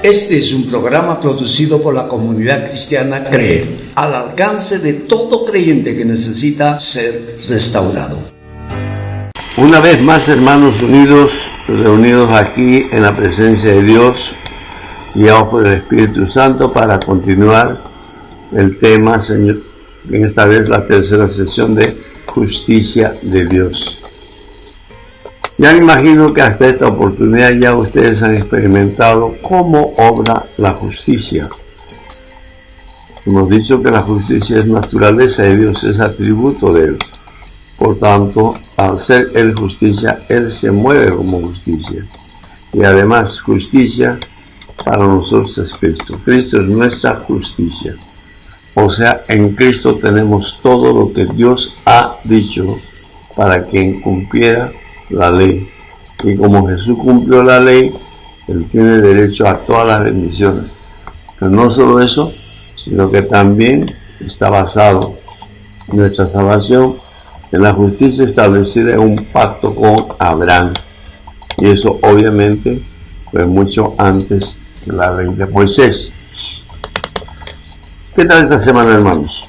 Este es un programa producido por la comunidad cristiana CREE, al alcance de todo creyente que necesita ser restaurado. Una vez más, hermanos unidos, reunidos aquí en la presencia de Dios, guiados por el Espíritu Santo para continuar el tema, Señor, en esta vez la tercera sesión de justicia de Dios. Ya me imagino que hasta esta oportunidad ya ustedes han experimentado cómo obra la justicia. Hemos dicho que la justicia es naturaleza de Dios, es atributo de Él. Por tanto, al ser Él justicia, Él se mueve como justicia. Y además, justicia para nosotros es Cristo. Cristo es nuestra justicia. O sea, en Cristo tenemos todo lo que Dios ha dicho para quien cumpliera la ley. Y como Jesús cumplió la ley, Él tiene derecho a todas las bendiciones. Pero no solo eso, sino que también está basado nuestra salvación en la justicia establecida en un pacto con Abraham. Y eso obviamente fue mucho antes que la ley de Moisés. ¿Qué tal esta semana, hermanos?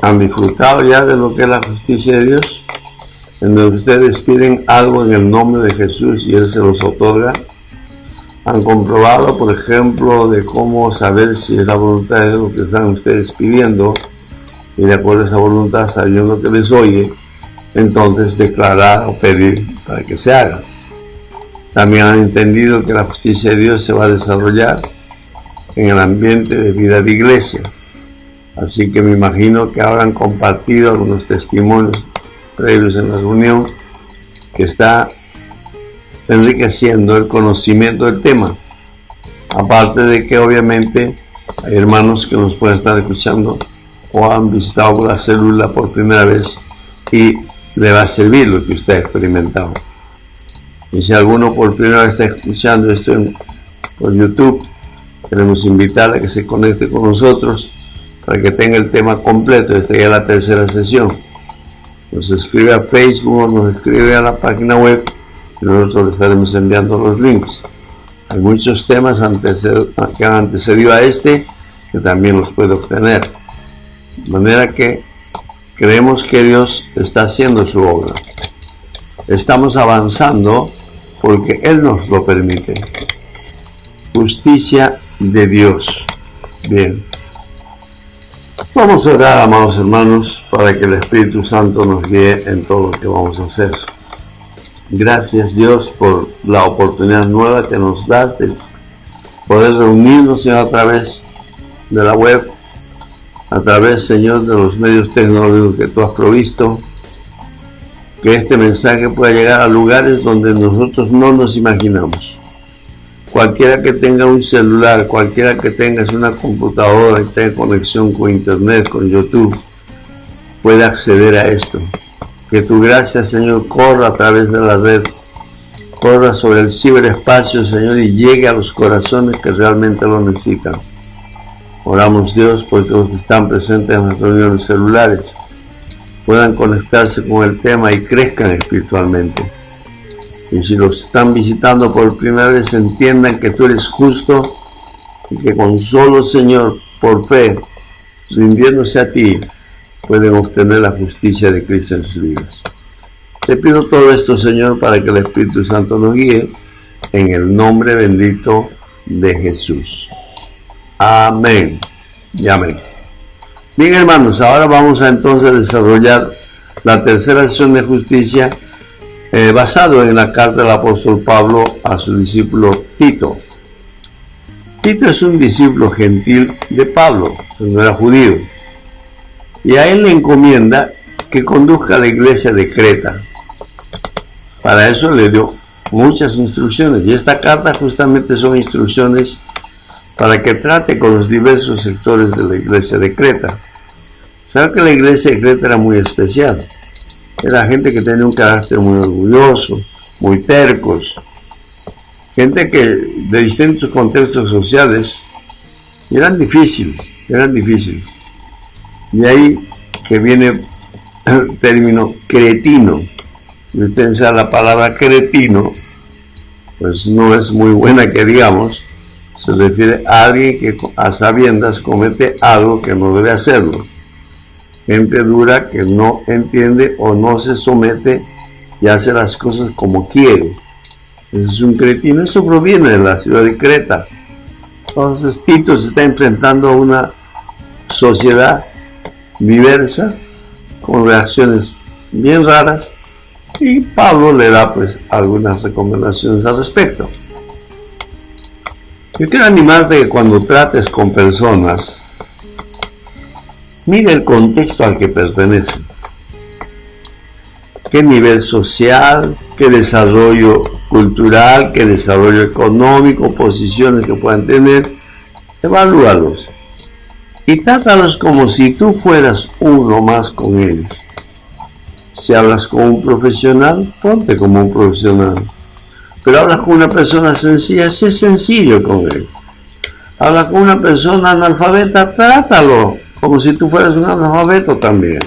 ¿Han disfrutado ya de lo que es la justicia de Dios? En donde ustedes piden algo en el nombre de Jesús y Él se los otorga. ¿Han comprobado, por ejemplo, de cómo saber si es la voluntad de Dios lo que están ustedes pidiendo? Y de acuerdo a esa voluntad, sabiendo que les oye, entonces declarar o pedir para que se haga. También han entendido que la justicia de Dios se va a desarrollar en el ambiente de vida de iglesia. Así que me imagino que habrán compartido algunos testimonios previos en la reunión que está enriqueciendo el conocimiento del tema. Aparte de que obviamente hay hermanos que nos pueden estar escuchando o han visitado la célula por primera vez y le va a servir lo que usted ha experimentado. Y si alguno por primera vez está escuchando esto por YouTube, queremos invitarle a que se conecte con nosotros para que tenga el tema completo. Esta ya es la tercera sesión. Nos escribe a Facebook, nos escribe a la página web y nosotros le estaremos enviando los links. Hay muchos temas que han antecedido a este que también los puede obtener. De manera que creemos que Dios está haciendo su obra. Estamos avanzando porque Él nos lo permite. Justicia de Dios. Bien. Vamos a orar, amados hermanos, para que el Espíritu Santo nos guíe en todo lo que vamos a hacer. Gracias, Dios, por la oportunidad nueva que nos das de poder reunirnos, Señor, a través de la web, a través, Señor, de los medios tecnológicos que tú has provisto, que este mensaje pueda llegar a lugares donde nosotros no nos imaginamos. Cualquiera que tenga un celular, cualquiera que tenga una computadora y tenga conexión con internet, con YouTube, puede acceder a esto. Que tu gracia, Señor, corra a través de la red, corra sobre el ciberespacio, Señor, y llegue a los corazones que realmente lo necesitan. Oramos, Dios, porque los que están presentes en las reuniones celulares puedan conectarse con el tema y crezcan espiritualmente. Y si los están visitando por primera vez, entiendan que tú eres justo y que con solo, Señor, por fe, rindiéndose a ti, pueden obtener la justicia de Cristo en sus vidas. Te pido todo esto, Señor, para que el Espíritu Santo nos guíe en el nombre bendito de Jesús. Amén y amén. Bien, hermanos, ahora vamos a entonces desarrollar la tercera sesión de justicia basado en la carta del apóstol Pablo a su discípulo Tito. Tito es un discípulo gentil de Pablo, no era judío, y a él le encomienda que conduzca a la iglesia de Creta. Para eso le dio muchas instrucciones, y esta carta justamente son instrucciones para que trate con los diversos sectores de la iglesia de Creta. Sabe que la iglesia de Creta era muy especial. Era gente que tenía un carácter muy orgulloso, muy tercos, gente que de distintos contextos sociales eran difíciles. Y ahí que viene el término cretino. Y usted sabe, la palabra cretino, pues no es muy buena que digamos, se refiere a alguien que a sabiendas comete algo que no debe hacerlo. Gente dura que no entiende o no se somete y hace las cosas como quiere. Eso es un cretino. Eso proviene de la ciudad de Creta. Entonces Tito se está enfrentando a una sociedad diversa, con reacciones bien raras, y Pablo le da pues algunas recomendaciones al respecto. Yo quiero animarte que cuando trates con personas, mire el contexto al que pertenecen, qué nivel social, qué desarrollo cultural, qué desarrollo económico, posiciones que puedan tener. Evalúalos y trátalos como si tú fueras uno más con ellos. Si hablas con un profesional, ponte como un profesional. Pero hablas con una persona sencilla, sé sencillo con él. Hablas con una persona analfabeta, trátalo como si tú fueras un analfabeto también.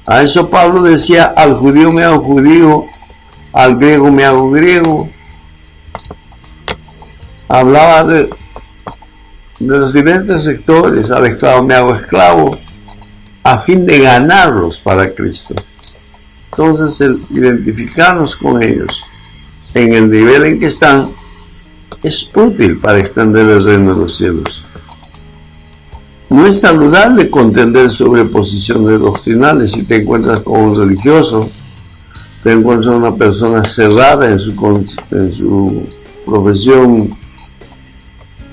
A eso Pablo decía, al judío me hago judío, al griego me hago griego. Hablaba de los diferentes sectores, al esclavo me hago esclavo, a fin de ganarlos para Cristo. Entonces el identificarnos con ellos en el nivel en que están es útil para extender el reino de los cielos. No es saludable contender sobre posiciones doctrinales. Si te encuentras con un religioso, te encuentras una persona cerrada en su profesión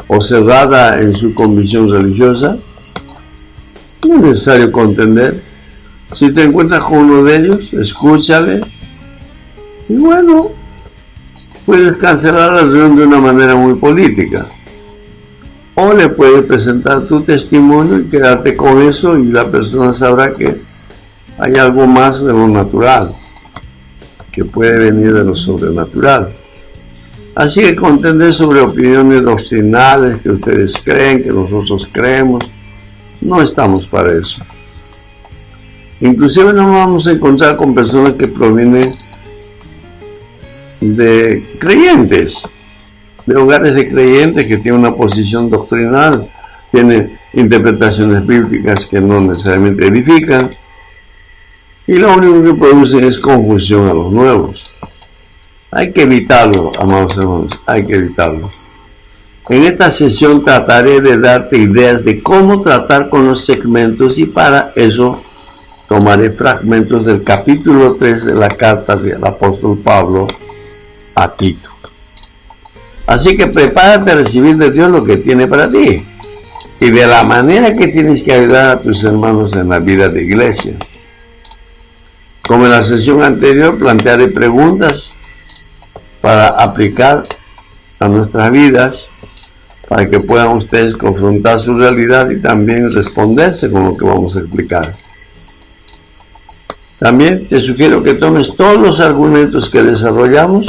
o cerrada en su convicción religiosa, no es necesario contender. Si te encuentras con uno de ellos, escúchale y bueno, puedes cancelar la reunión de una manera muy política, o le puedes presentar tu testimonio y quedarte con eso, y la persona sabrá que hay algo más de lo natural, que puede venir de lo sobrenatural. Así que contender sobre opiniones doctrinales que ustedes creen, que nosotros creemos, no estamos para eso. Inclusive nos vamos a encontrar con personas que provienen de creyentes, de hogares de creyentes que tienen una posición doctrinal, tienen interpretaciones bíblicas que no necesariamente edifican, y lo único que producen es confusión a los nuevos. Hay que evitarlo, amados hermanos, hay que evitarlo. En esta sesión trataré de darte ideas de cómo tratar con los segmentos, y para eso tomaré fragmentos del capítulo 3 de la carta del apóstol Pablo a Tito. Así que prepárate a recibir de Dios lo que tiene para ti y de la manera que tienes que ayudar a tus hermanos en la vida de iglesia. Como en la sesión anterior, plantearé preguntas para aplicar a nuestras vidas, para que puedan ustedes confrontar su realidad y también responderse con lo que vamos a explicar. También te sugiero que tomes todos los argumentos que desarrollamos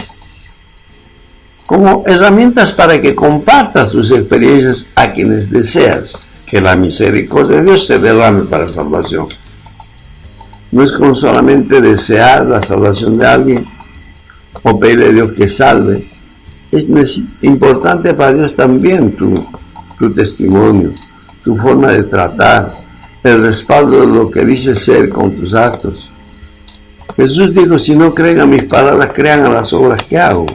como herramientas para que compartas tus experiencias a quienes deseas que la misericordia de Dios se derrame para salvación. No es como solamente desear la salvación de alguien o pedirle a Dios que salve. Es importante para Dios también tu testimonio, tu forma de tratar, el respaldo de lo que dices ser con tus actos. Jesús dijo, si no creen a mis palabras, crean a las obras que hago.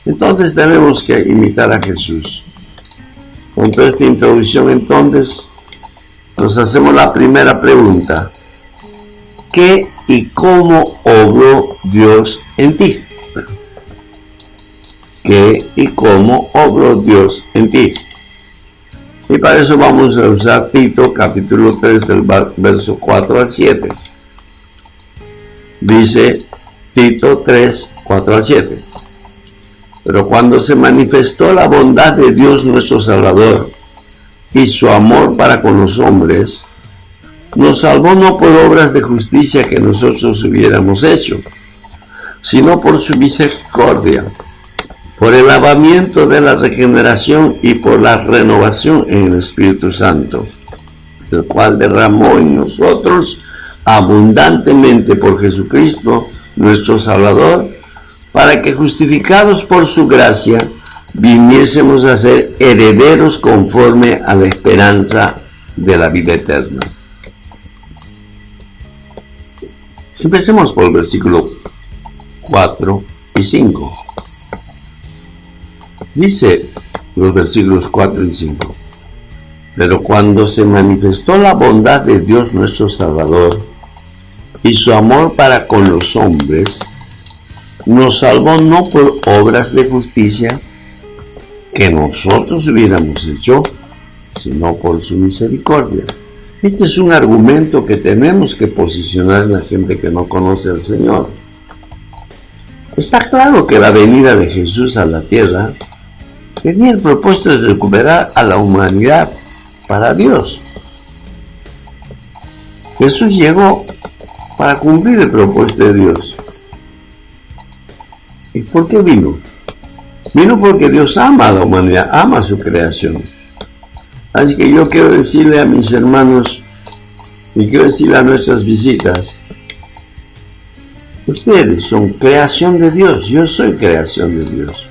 Entonces tenemos que imitar a Jesús. Con toda esta introducción, entonces, nos hacemos la primera pregunta. ¿Qué y cómo obró Dios en ti? ¿Qué y cómo obró Dios en ti? Y para eso vamos a usar Tito, capítulo 3, del verso 4 al 7. Dice Tito 3, 4 al 7. Pero cuando se manifestó la bondad de Dios nuestro Salvador y su amor para con los hombres, nos salvó no por obras de justicia que nosotros hubiéramos hecho, sino por su misericordia, por el lavamiento de la regeneración y por la renovación en el Espíritu Santo, el cual derramó en nosotros abundantemente por Jesucristo nuestro Salvador, para que justificados por su gracia viniésemos a ser herederos conforme a la esperanza de la vida eterna. Empecemos por el versículo 4 y 5. Dice los versículos 4 y 5. Pero cuando se manifestó la bondad de Dios nuestro Salvador y su amor para con los hombres, nos salvó no por obras de justicia que nosotros hubiéramos hecho, sino por su misericordia. Este es un argumento que tenemos que posicionar en la gente que no conoce al Señor. Está claro que la venida de Jesús a la tierra tenía el propósito de recuperar a la humanidad para Dios. Jesús llegó para cumplir el propósito de Dios. ¿Y por qué vino? Vino porque Dios ama a la humanidad, ama a su creación. Así que yo quiero decirle a mis hermanos y quiero decirle a nuestras visitas: ustedes son creación de Dios, yo soy creación de Dios.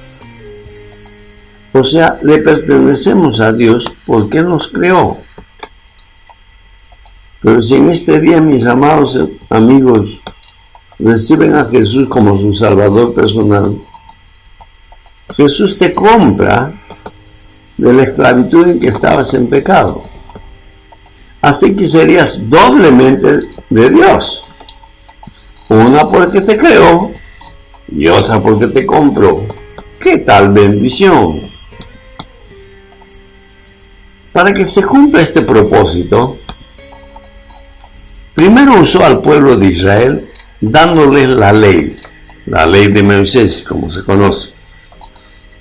O sea, le pertenecemos a Dios porque nos creó. Pero si en este día, mis amados amigos, reciben a Jesús como su Salvador personal, Jesús te compra de la esclavitud en que estabas en pecado. Así que serías doblemente de Dios. Una porque te creó y otra porque te compró. ¿Qué tal bendición? Para que se cumpla este propósito, primero usó al pueblo de Israel dándoles la ley de Moisés, como se conoce,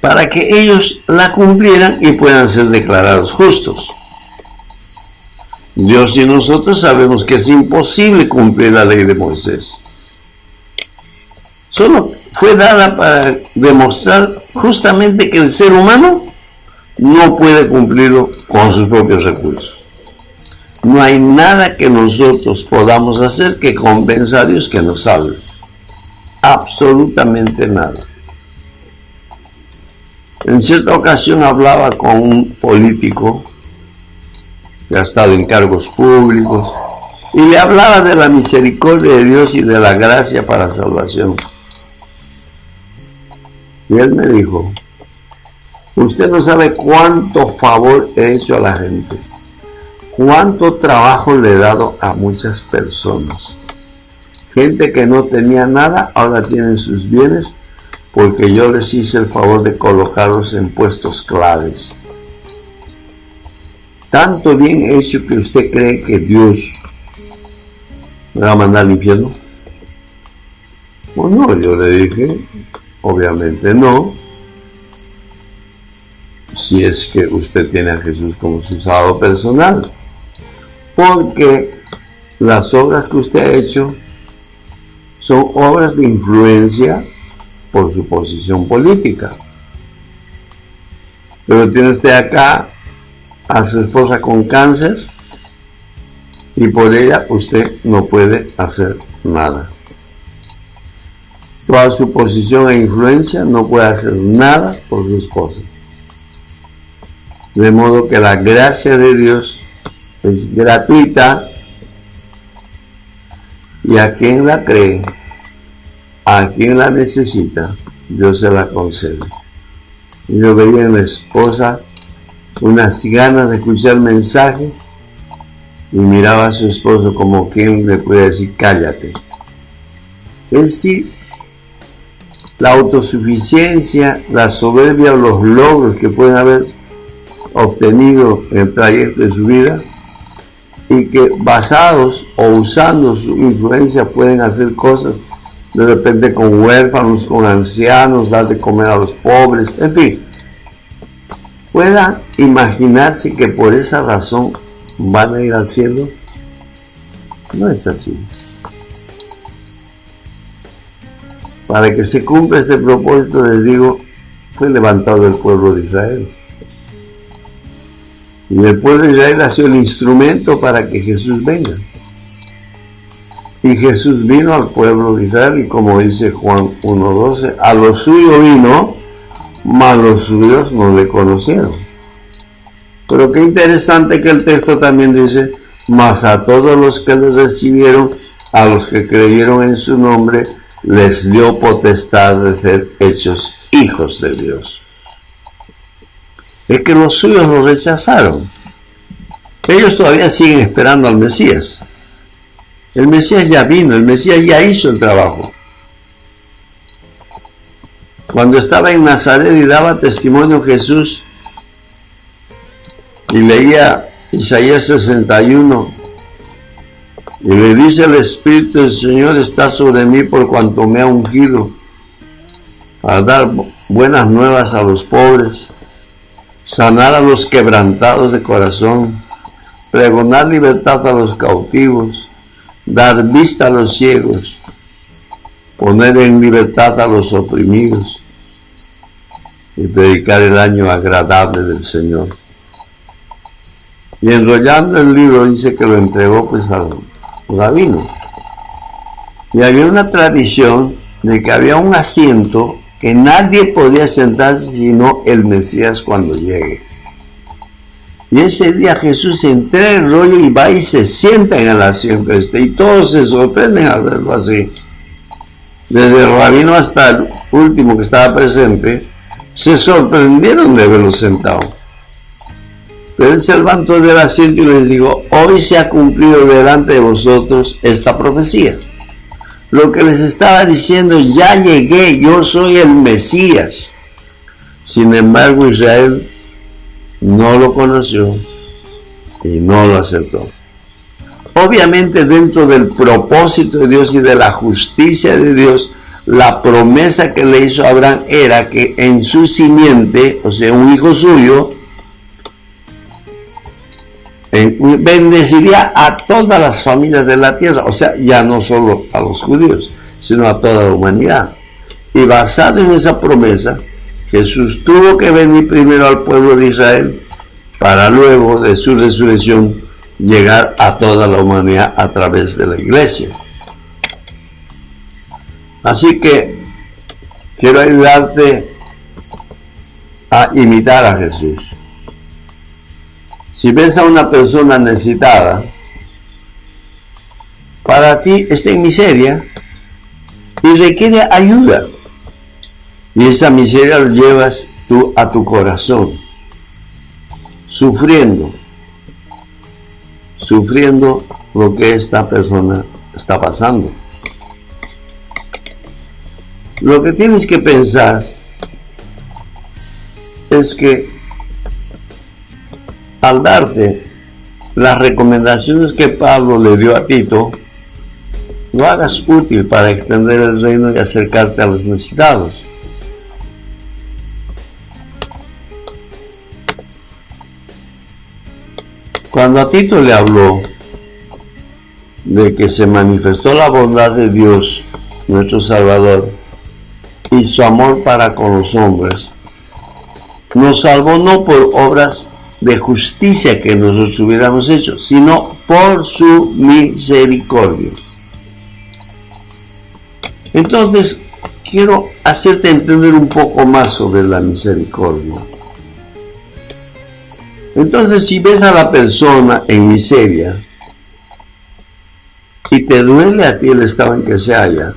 para que ellos la cumplieran y puedan ser declarados justos. Dios y nosotros sabemos que es imposible cumplir la ley de Moisés. Solo fue dada para demostrar justamente que el ser humano no puede cumplirlo con sus propios recursos. No hay nada que nosotros podamos hacer que convenza a Dios que nos salve. Absolutamente nada. En cierta ocasión hablaba con un político que ha estado en cargos públicos y le hablaba de la misericordia de Dios y de la gracia para salvación. Y él me dijo: usted no sabe cuánto favor he hecho a la gente, cuánto trabajo le he dado a muchas personas. Gente que no tenía nada, ahora tienen sus bienes porque yo les hice el favor de colocarlos en puestos claves. Tanto bien he hecho que usted cree que Dios me va a mandar al infierno. Pues no, yo le dije, obviamente no, si es que usted tiene a Jesús como su salvador personal, porque las obras que usted ha hecho son obras de influencia por su posición política. Pero tiene usted acá a su esposa con cáncer y por ella usted no puede hacer nada. Toda su posición e influencia no puede hacer nada por su esposa. De modo que la gracia de Dios es gratuita y a quien la cree, a quien la necesita, Dios se la concede. Yo veía en mi esposa unas ganas de escuchar el mensaje y miraba a su esposo como quien le puede decir: cállate. Es decir, la autosuficiencia, la soberbia o los logros que pueden haber obtenido en el trayecto de su vida y que basados o usando su influencia pueden hacer cosas de repente con huérfanos, con ancianos, dar de comer a los pobres, en fin. Pueda imaginarse que por esa razón van a ir al cielo. No es así. Para que se cumpla este propósito, les digo, fue levantado el pueblo de Israel. Y el pueblo de Israel ha sido el instrumento para que Jesús venga. Y Jesús vino al pueblo de Israel y, como dice Juan 1:12, a lo suyo vino mas los suyos no le conocieron. Pero qué interesante que el texto también dice, mas a todos los que le recibieron, a los que creyeron en su nombre, les dio potestad de ser hechos hijos de Dios. Es que los suyos lo rechazaron. Ellos todavía siguen esperando al Mesías. El Mesías ya vino, el Mesías ya hizo el trabajo. Cuando estaba en Nazaret y daba testimonio Jesús, y leía Isaías 61, y le dice: el Espíritu del Señor está sobre mí por cuanto me ha ungido para dar buenas nuevas a los pobres, sanar a los quebrantados de corazón, pregonar libertad a los cautivos, dar vista a los ciegos, poner en libertad a los oprimidos y predicar el año agradable del Señor. Y enrollando el libro dice que lo entregó pues al rabino. Y había una tradición de que había un asiento que nadie podía sentarse sino el Mesías cuando llegue. Y ese día Jesús entrega el rollo y va y se sienta en el asiento y todos se sorprenden al verlo así. Desde el rabino hasta el último que estaba presente, se sorprendieron de verlo sentado. Pero él se levantó del asiento y les dijo: hoy se ha cumplido delante de vosotros esta profecía. Lo que les estaba diciendo: ya llegué, yo soy el Mesías. Sin embargo, Israel no lo conoció y no lo aceptó. Obviamente, dentro del propósito de Dios y de la justicia de Dios, la promesa que le hizo a Abraham era que en su simiente, o sea, un hijo suyo, bendeciría a todas las familias de la tierra, o sea, ya no solo a los judíos, sino a toda la humanidad. Y basado en esa promesa, Jesús tuvo que venir primero al pueblo de Israel para luego de su resurrección llegar a toda la humanidad a través de la iglesia. Así que quiero ayudarte a imitar a Jesús. Si ves a una persona necesitada, para ti está en miseria y requiere ayuda, y esa miseria lo llevas tú a tu corazón, sufriendo lo que esta persona está pasando. Lo que tienes que pensar es que al darte las recomendaciones que Pablo le dio a Tito, lo hagas útil para extender el reino y acercarte a los necesitados. Cuando a Tito le habló de que se manifestó la bondad de Dios, nuestro Salvador, y su amor para con los hombres, nos salvó no por obras de justicia que nosotros hubiéramos hecho, sino por su misericordia. Entonces, quiero hacerte entender un poco más sobre la misericordia. Entonces, si ves a la persona en miseria y te duele a ti el estado en que se halla,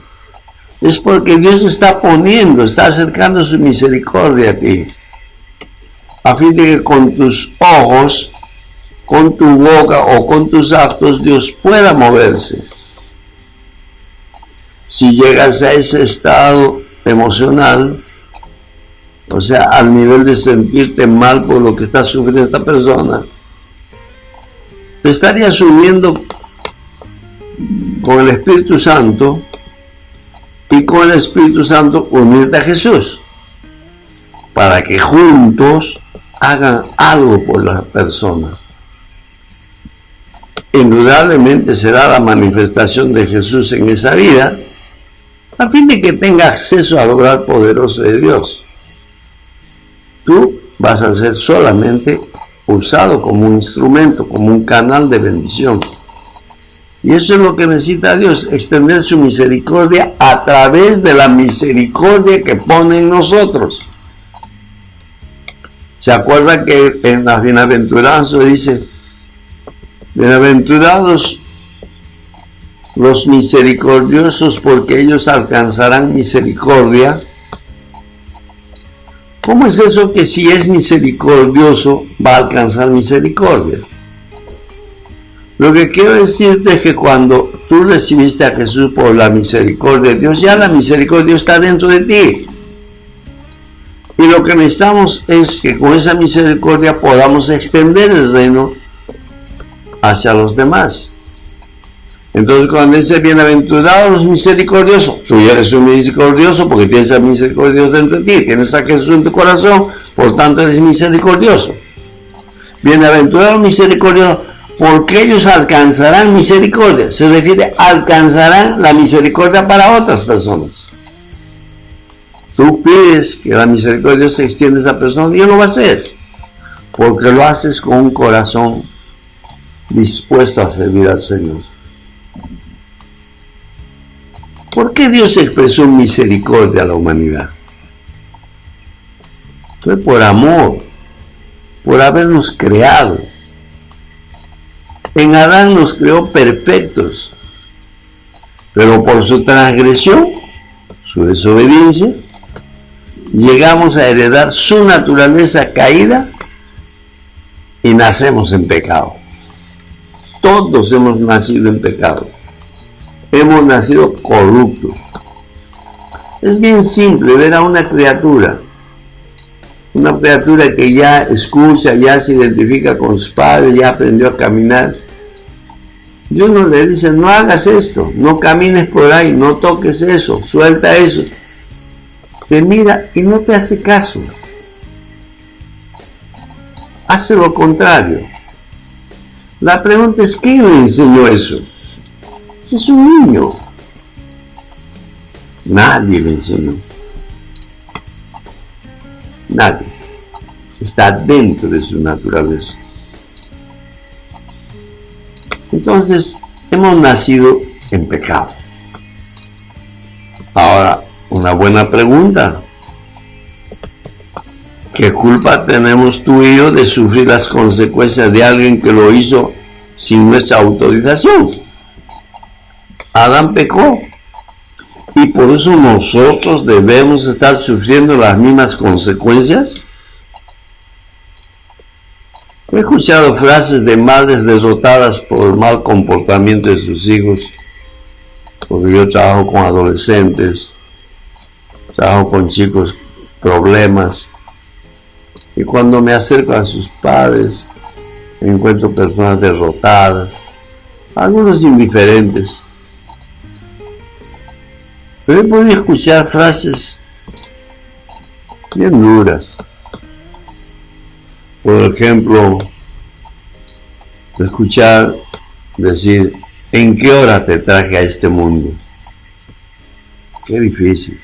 es porque Dios está acercando su misericordia a ti, a fin de que con tus ojos, con tu boca o con tus actos Dios pueda moverse. Si llegas a ese estado emocional, o sea, al nivel de sentirte mal por lo que está sufriendo esta persona, te estarías uniendo con el Espíritu Santo y con el Espíritu Santo unirte a Jesús para que juntos hagan algo por la persona. Indudablemente será la manifestación de Jesús en esa vida, a fin de que tenga acceso al obrar poderoso de Dios. Tú vas a ser solamente usado como un instrumento, como un canal de bendición. Y eso es lo que necesita Dios, extender su misericordia a través de la misericordia que pone en nosotros. ¿Se acuerda que en las bienaventuranzas dice, bienaventurados los misericordiosos porque ellos alcanzarán misericordia? ¿Cómo es eso que si es misericordioso va a alcanzar misericordia? Lo que quiero decirte es que cuando tú recibiste a Jesús por la misericordia de Dios, ya la misericordia está dentro de ti. Y lo que necesitamos es que con esa misericordia podamos extender el reino hacia los demás. Entonces cuando dice bienaventurados los misericordiosos, tú ya eres un misericordioso porque tienes a misericordioso dentro de ti, tienes a Jesús en tu corazón, por tanto eres misericordioso. Bienaventurados los misericordiosos, porque ellos alcanzarán misericordia. Se refiere a alcanzarán la misericordia para otras personas. Tú pides que la misericordia se extienda a esa persona y Dios lo va a hacer, porque lo haces con un corazón dispuesto a servir al Señor. ¿Por qué Dios expresó misericordia a la humanidad? Fue por amor, por habernos creado. En Adán nos creó perfectos, pero por su transgresión, su desobediencia, llegamos a heredar su naturaleza caída y nacemos en pecado. Todos hemos nacido en pecado. Hemos nacido corruptos. Es bien simple ver a una criatura que ya escucha, ya se identifica con sus padres, ya aprendió a caminar. Y uno le dice, no hagas esto, no camines por ahí, no toques eso, suelta eso. Te mira y no te hace caso. Hace lo contrario. La pregunta es, ¿quién le enseñó eso? Es un niño. Nadie le enseñó. Nadie. Está dentro de su naturaleza. Entonces, hemos nacido en pecado. Ahora, una buena pregunta. ¿Qué culpa tenemos tú y yo de sufrir las consecuencias de alguien que lo hizo sin nuestra autorización? Adán pecó y por eso nosotros debemos estar sufriendo las mismas consecuencias. He escuchado frases de madres derrotadas por el mal comportamiento de sus hijos, porque yo trabajo con adolescentes, trabajo con chicos problemas, y cuando me acerco a sus padres encuentro personas derrotadas, algunos indiferentes. Pero he podido escuchar frases bien duras. Por ejemplo, escuchar decir, ¿en qué hora te traje a este mundo? Qué difícil.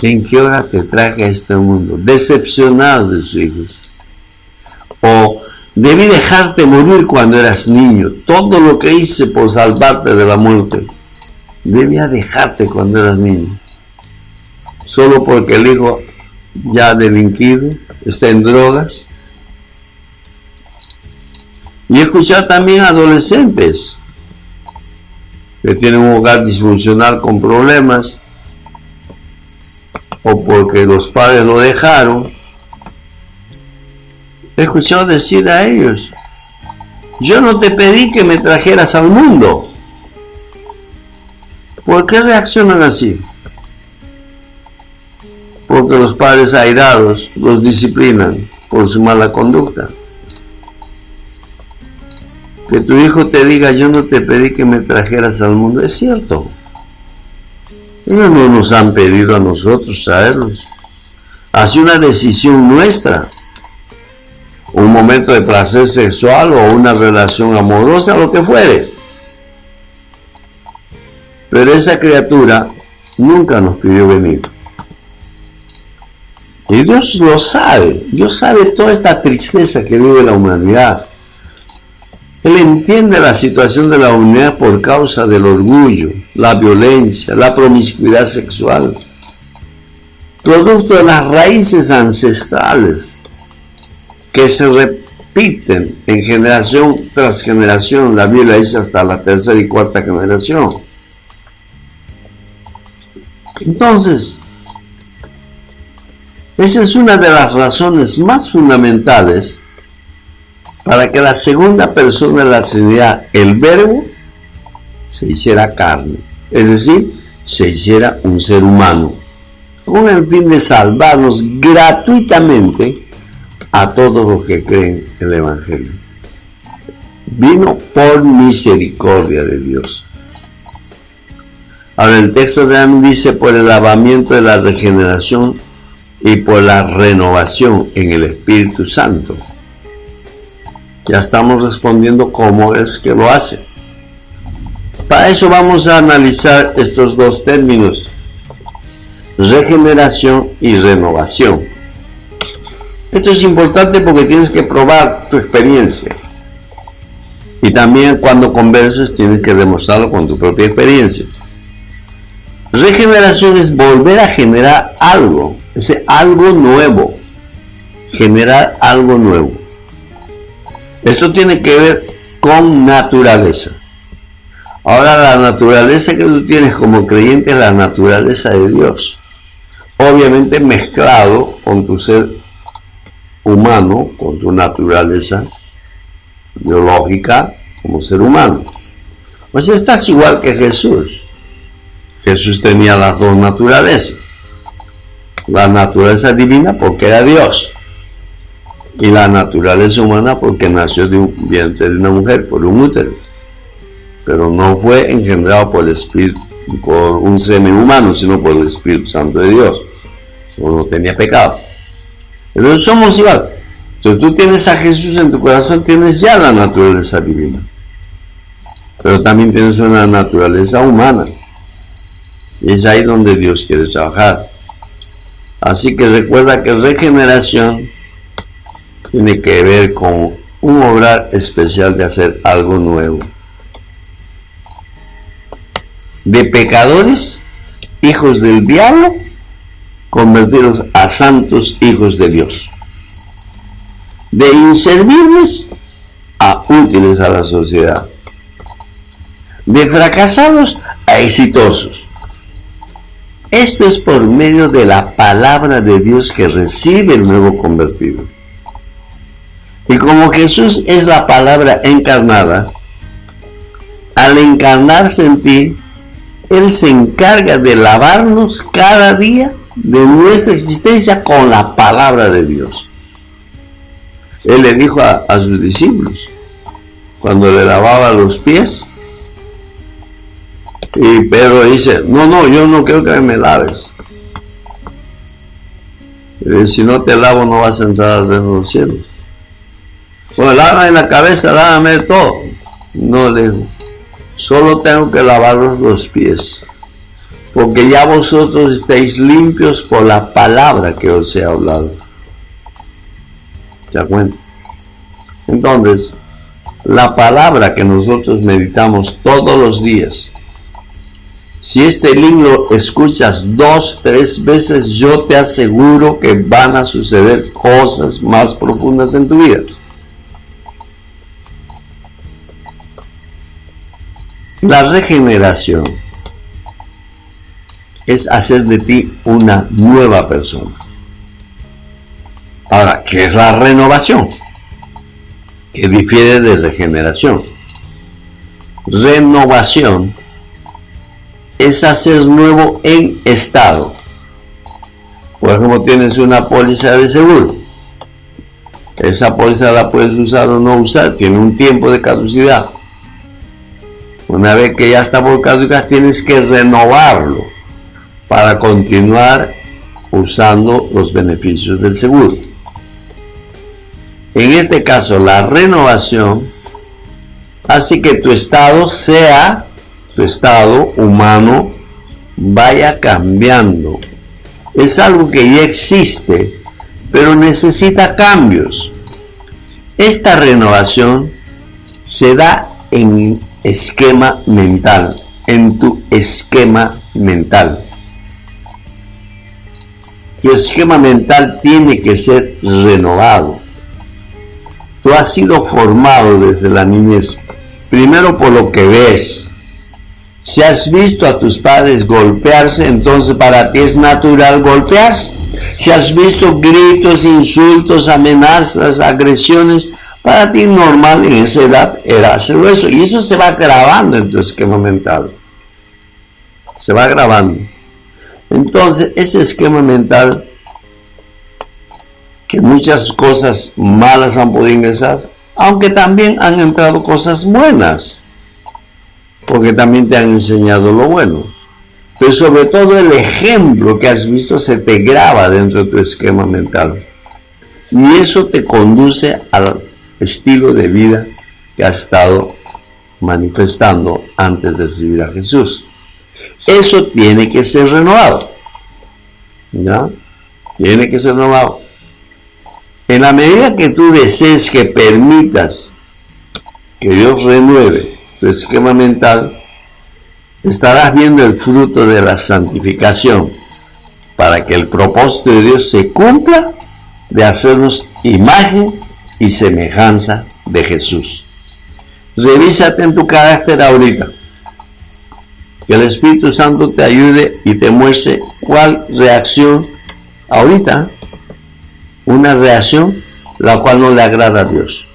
¿En qué hora te traje a este mundo? Decepcionado de sus hijos. O debí dejarte morir cuando eras niño. Todo lo que hice por salvarte de la muerte. Debía dejarte cuando eras niño. Solo porque el hijo ya delinquido está en drogas. Y he escuchado también a adolescentes que tienen un hogar disfuncional con problemas, o porque los padres lo dejaron. He escuchado decir a ellos, yo no te pedí que me trajeras al mundo. ¿Por qué reaccionan así? Porque los padres airados los disciplinan por su mala conducta. Que tu hijo te diga, yo no te pedí que me trajeras al mundo, es cierto. Ellos no nos han pedido a nosotros traerlos. Ha sido una decisión nuestra. Un momento de placer sexual o una relación amorosa, lo que fuere. Pero esa criatura nunca nos pidió venir. Y Dios lo sabe. Dios sabe toda esta tristeza que vive la humanidad. Él entiende la situación de la humanidad por causa del orgullo, la violencia, la promiscuidad sexual. producto de las raíces ancestrales que se repiten en generación tras generación. La Biblia dice hasta la tercera y cuarta generación. Entonces, esa es una de las razones más fundamentales para que la segunda persona de la Trinidad, el Verbo, se hiciera carne, es decir, se hiciera un ser humano, con el fin de salvarnos gratuitamente a todos los que creen en el Evangelio. Vino por misericordia de Dios. Ahora el texto también dice por el lavamiento de la regeneración y por la renovación en el Espíritu Santo. Ya estamos respondiendo cómo es que lo hace. Para eso vamos a analizar estos dos términos, regeneración y renovación. Esto es importante porque tienes que probar tu experiencia. Y también cuando converses tienes que demostrarlo con tu propia experiencia. Regeneración es volver a generar algo, es algo nuevo. Generar algo nuevo. Esto tiene que ver con naturaleza. Ahora la naturaleza que tú tienes como creyente es la naturaleza de Dios. Obviamente mezclado con tu ser humano, con tu naturaleza biológica como ser humano. Pues estás igual que Jesús. Jesús tenía las dos naturalezas. La naturaleza divina porque era Dios. Y la naturaleza humana porque nació de un vientre de una mujer, por un útero. Pero no fue engendrado por el Espíritu, por un semen humano, sino por el Espíritu Santo de Dios. No tenía pecado. Entonces somos igual. Si tú tienes a Jesús en tu corazón, tienes ya la naturaleza divina. Pero también tienes una naturaleza humana. Y es ahí donde Dios quiere trabajar. Así que recuerda que regeneración tiene que ver con un obrar especial de hacer algo nuevo. De pecadores, hijos del diablo, convertidos a santos hijos de Dios. De inservibles a útiles a la sociedad. De fracasados a exitosos. Esto es por medio de la palabra de Dios que recibe el nuevo convertido. Y como Jesús es la palabra encarnada, al encarnarse en ti, Él se encarga de lavarnos cada día de nuestra existencia con la palabra de Dios. Él le dijo a sus discípulos, cuando le lavaba los pies, y Pedro dice, no, yo no quiero que me laves. Y dice, si no te lavo no vas a entrar al reino de los cielos. Bueno, lávame la cabeza, lávame todo. No, le dijo, solo tengo que lavaros los pies, porque ya vosotros estáis limpios por la palabra que os he hablado. ¿Te das cuenta? Entonces, la palabra que nosotros meditamos todos los días, si este libro escuchas 2, 3 veces, yo te aseguro que van a suceder cosas más profundas en tu vida. La regeneración es hacer de ti una nueva persona. Ahora, ¿qué es la renovación? Que difiere de regeneración. Renovación es hacer nuevo en estado. Por ejemplo, tienes una póliza de seguro. Esa póliza la puedes usar o no usar, tiene un tiempo de caducidad. Una vez que ya está por caducar, tienes que renovarlo para continuar usando los beneficios del seguro. En este caso, la renovación hace que tu estado humano vaya cambiando. Es algo que ya existe, pero necesita cambios. Esta renovación se da en esquema mental, en tu esquema mental. tu esquema mental tiene que ser renovado. Tú has sido formado desde la niñez, primero por lo que ves. Si has visto a tus padres golpearse, entonces para ti es natural golpearse. Si has visto gritos, insultos, amenazas, agresiones, para ti normal en esa edad era hacerlo eso. Y eso se va grabando en tu esquema mental. Se va grabando. Entonces, ese esquema mental, que muchas cosas malas han podido ingresar, aunque también han entrado cosas buenas, porque también te han enseñado lo bueno. Pero sobre todo el ejemplo que has visto se te graba dentro de tu esquema mental. Y eso te conduce al estilo de vida que has estado manifestando antes de recibir a Jesús. Eso tiene que ser renovado. ¿Ya? Tiene que ser renovado. En la medida que tú desees, que permitas que Dios renueve tu esquema mental, estarás viendo el fruto de la santificación para que el propósito de Dios se cumpla de hacernos imagen y semejanza de Jesús. Revísate en tu carácter ahorita. Que el Espíritu Santo te ayude y te muestre cuál reacción ahorita, una reacción la cual no le agrada a Dios.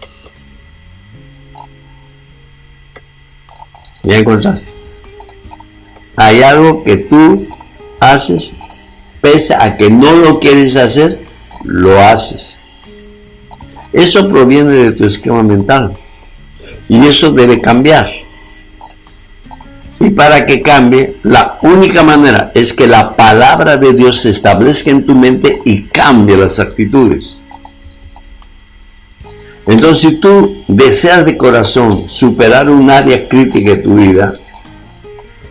¿Ya encontraste? Hay algo que tú haces, pese a que no lo quieres hacer, lo haces. Eso proviene de tu esquema mental. Y eso debe cambiar. Y para que cambie, la única manera es que la palabra de Dios se establezca en tu mente y cambie las actitudes. Entonces, si tú deseas de corazón superar un área crítica de tu vida,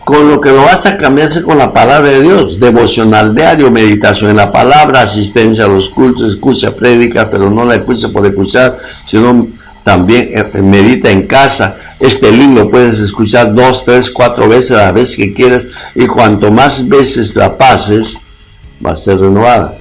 con lo que lo vas a cambiarse con la palabra de Dios, devocional diario, meditación en la palabra, asistencia a los cultos, escucha prédica, pero no la escucha por escuchar, sino también medita en casa. Este libro puedes escuchar 2, 3, 4 veces a la vez que quieras, y cuanto más veces la pases, va a ser renovada.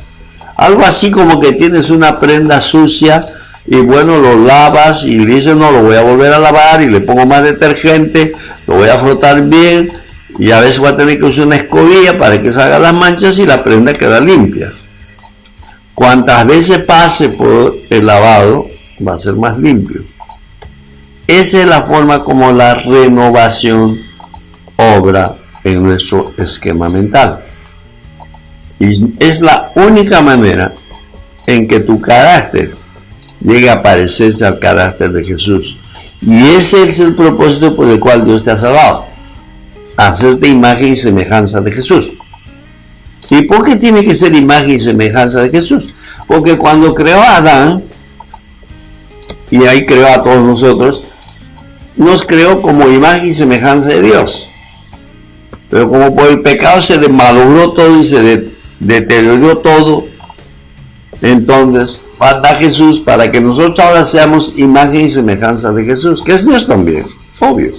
Algo así como que tienes una prenda sucia y bueno, lo lavas y dices, no, lo voy a volver a lavar y le pongo más detergente, lo voy a frotar bien y a veces voy a tener que usar una escobilla para que salga las manchas y la prenda queda limpia. Cuantas veces pase por el lavado, va a ser más limpio. Esa es la forma como la renovación obra en nuestro esquema mental. Y es la única manera en que tu carácter llegue a parecerse al carácter de Jesús. Y ese es el propósito por el cual Dios te ha salvado. Hacerte imagen y semejanza de Jesús. ¿Y por qué tiene que ser imagen y semejanza de Jesús? Porque cuando creó a Adán, y ahí creó a todos nosotros, nos creó como imagen y semejanza de Dios. Pero como por el pecado se malogró todo y se deterioró todo, entonces falta Jesús para que nosotros ahora seamos imagen y semejanza de Jesús, que es Dios también, obvio.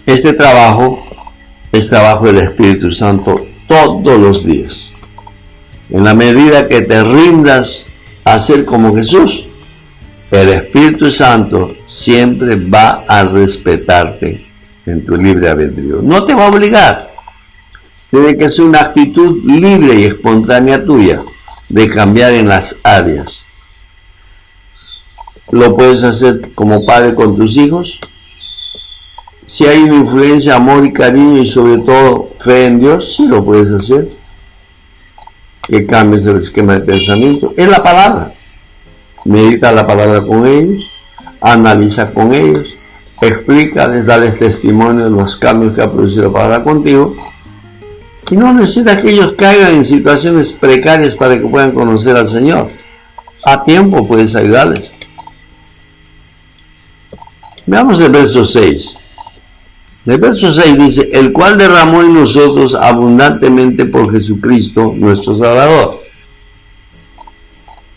Este trabajo es trabajo del Espíritu Santo todos los días. En la medida que te rindas a ser como Jesús, el Espíritu Santo siempre va a respetarte en tu libre albedrío. No te va a obligar. Tiene que ser una actitud libre y espontánea tuya de cambiar en las áreas. Lo puedes hacer como padre con tus hijos. Si hay una influencia, amor y cariño y sobre todo fe en Dios, sí lo puedes hacer. Que cambies el esquema de pensamiento. Es la palabra. Medita la palabra con ellos, analiza con ellos, explícales, dales testimonio de los cambios que ha producido la palabra contigo. Y no necesitas que ellos caigan en situaciones precarias para que puedan conocer al Señor. A tiempo puedes ayudarles. Veamos el verso 6. El verso 6 dice, el cual derramó en nosotros abundantemente por Jesucristo, nuestro Salvador.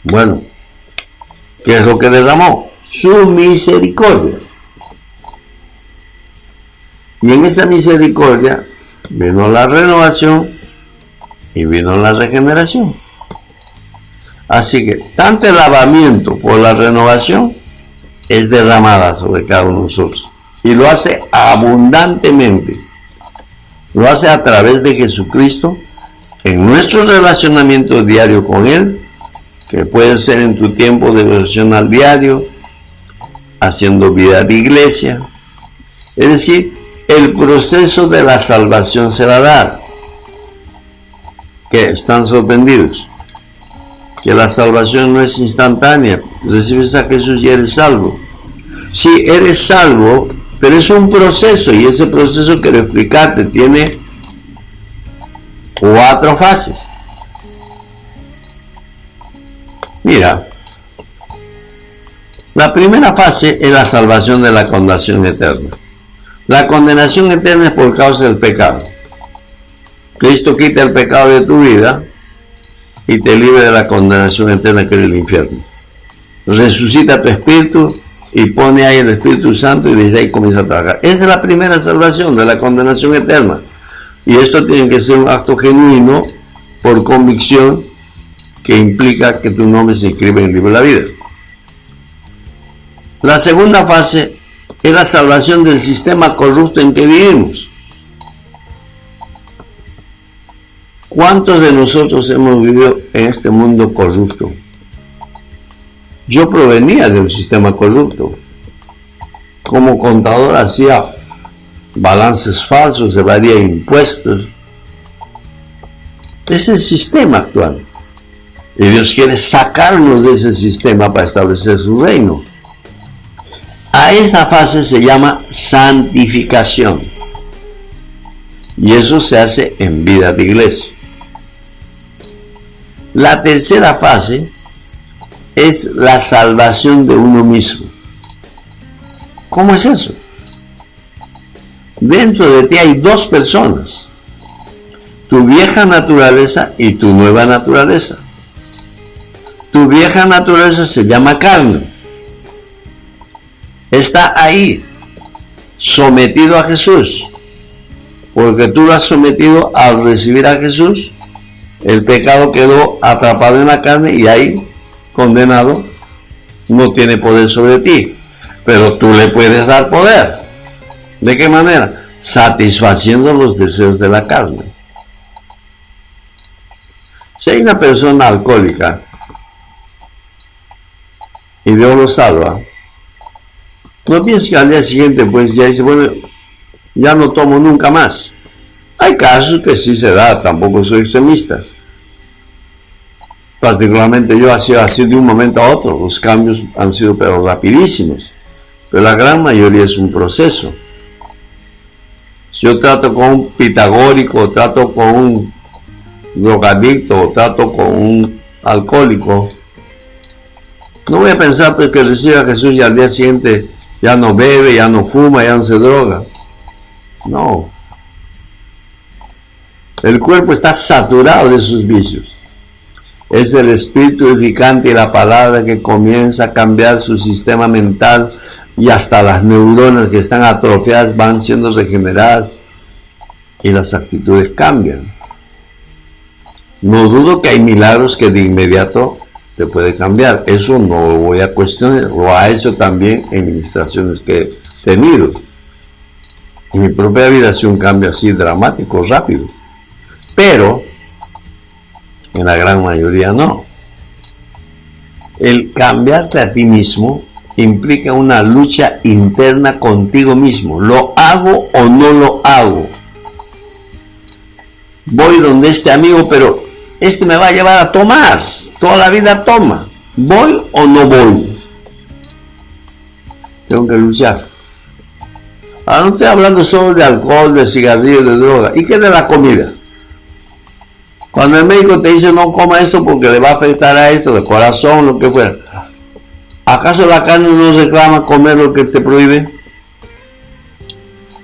Bueno, ¿qué es lo que derramó? Su misericordia. Y en esa misericordia vino la renovación y vino la regeneración. Así que tanto el lavamiento por la renovación es derramada sobre cada uno de nosotros. Y lo hace abundantemente. Lo hace a través de Jesucristo en nuestro relacionamiento diario con Él, que puede ser en tu tiempo de devocional diario, haciendo vida de iglesia. Es decir, el proceso de la salvación se va a dar. Que están sorprendidos. Que la salvación no es instantánea. Recibes a Jesús y eres salvo. Sí, eres salvo, pero es un proceso, y ese proceso, quiero explicarte, tiene 4 fases. Mira, la primera fase es la salvación de la condenación eterna. La condenación eterna es por causa del pecado. Cristo quita el pecado de tu vida y te libra de la condenación eterna, que es el infierno. Resucita tu espíritu y pone ahí el Espíritu Santo, y desde ahí comienza a trabajar. Esa es la primera salvación de la condenación eterna. Y esto tiene que ser un acto genuino, por convicción, que implica que tu nombre se inscribe en el libro de la vida. La segunda fase es la salvación del sistema corrupto en que vivimos. ¿Cuántos de nosotros hemos vivido en este mundo corrupto? Yo provenía de un sistema corrupto. Como contador hacía balances falsos, evadía impuestos. Es el sistema actual. Y Dios quiere sacarnos de ese sistema para establecer su reino. A esa fase se llama santificación. Y eso se hace en vida de iglesia. La tercera fase es la salvación de uno mismo. ¿Cómo es eso? Dentro de ti hay 2 personas. Tu vieja naturaleza y tu nueva naturaleza. Tu vieja naturaleza se llama carne. Está ahí, sometido a Jesús. Porque tú lo has sometido al recibir a Jesús. El pecado quedó atrapado en la carne y ahí, condenado, no tiene poder sobre ti. Pero tú le puedes dar poder. ¿De qué manera? Satisfaciendo los deseos de la carne. Si hay una persona alcohólica y Dios lo salva, no pienses que al día siguiente pues ya dice, bueno, ya no tomo nunca más. Hay casos que sí se da, tampoco soy extremista. Particularmente yo hacía así de un momento a otro, los cambios han sido pero rapidísimos. Pero la gran mayoría es un proceso. Si yo trato con un pitagórico, trato con un drogadicto, o trato con un alcohólico, no voy a pensar pues, que recibe a Jesús y al día siguiente ya no bebe, ya no fuma, ya no se droga. No. El cuerpo está saturado de sus vicios. Es el espíritu edificante y la palabra que comienza a cambiar su sistema mental, y hasta las neuronas que están atrofiadas van siendo regeneradas y las actitudes cambian. No dudo que hay milagros que de inmediato te puede cambiar. Eso no lo voy a cuestionar. Lo ha hecho también en administraciones que he tenido. En mi propia vida ha sido un cambio así dramático, rápido. Pero en la gran mayoría no. El cambiarte a ti mismo implica una lucha interna contigo mismo. ¿Lo hago o no lo hago? Voy donde este amigo, pero este me va a llevar a tomar. Toda la vida toma. ¿Voy o no voy? Tengo que luchar. Ahora no estoy hablando solo de alcohol, de cigarrillos, de droga. ¿Y qué de la comida? Cuando el médico te dice no coma esto porque le va a afectar a esto, de corazón, lo que fuera. ¿Acaso la carne no reclama comer lo que te prohíbe?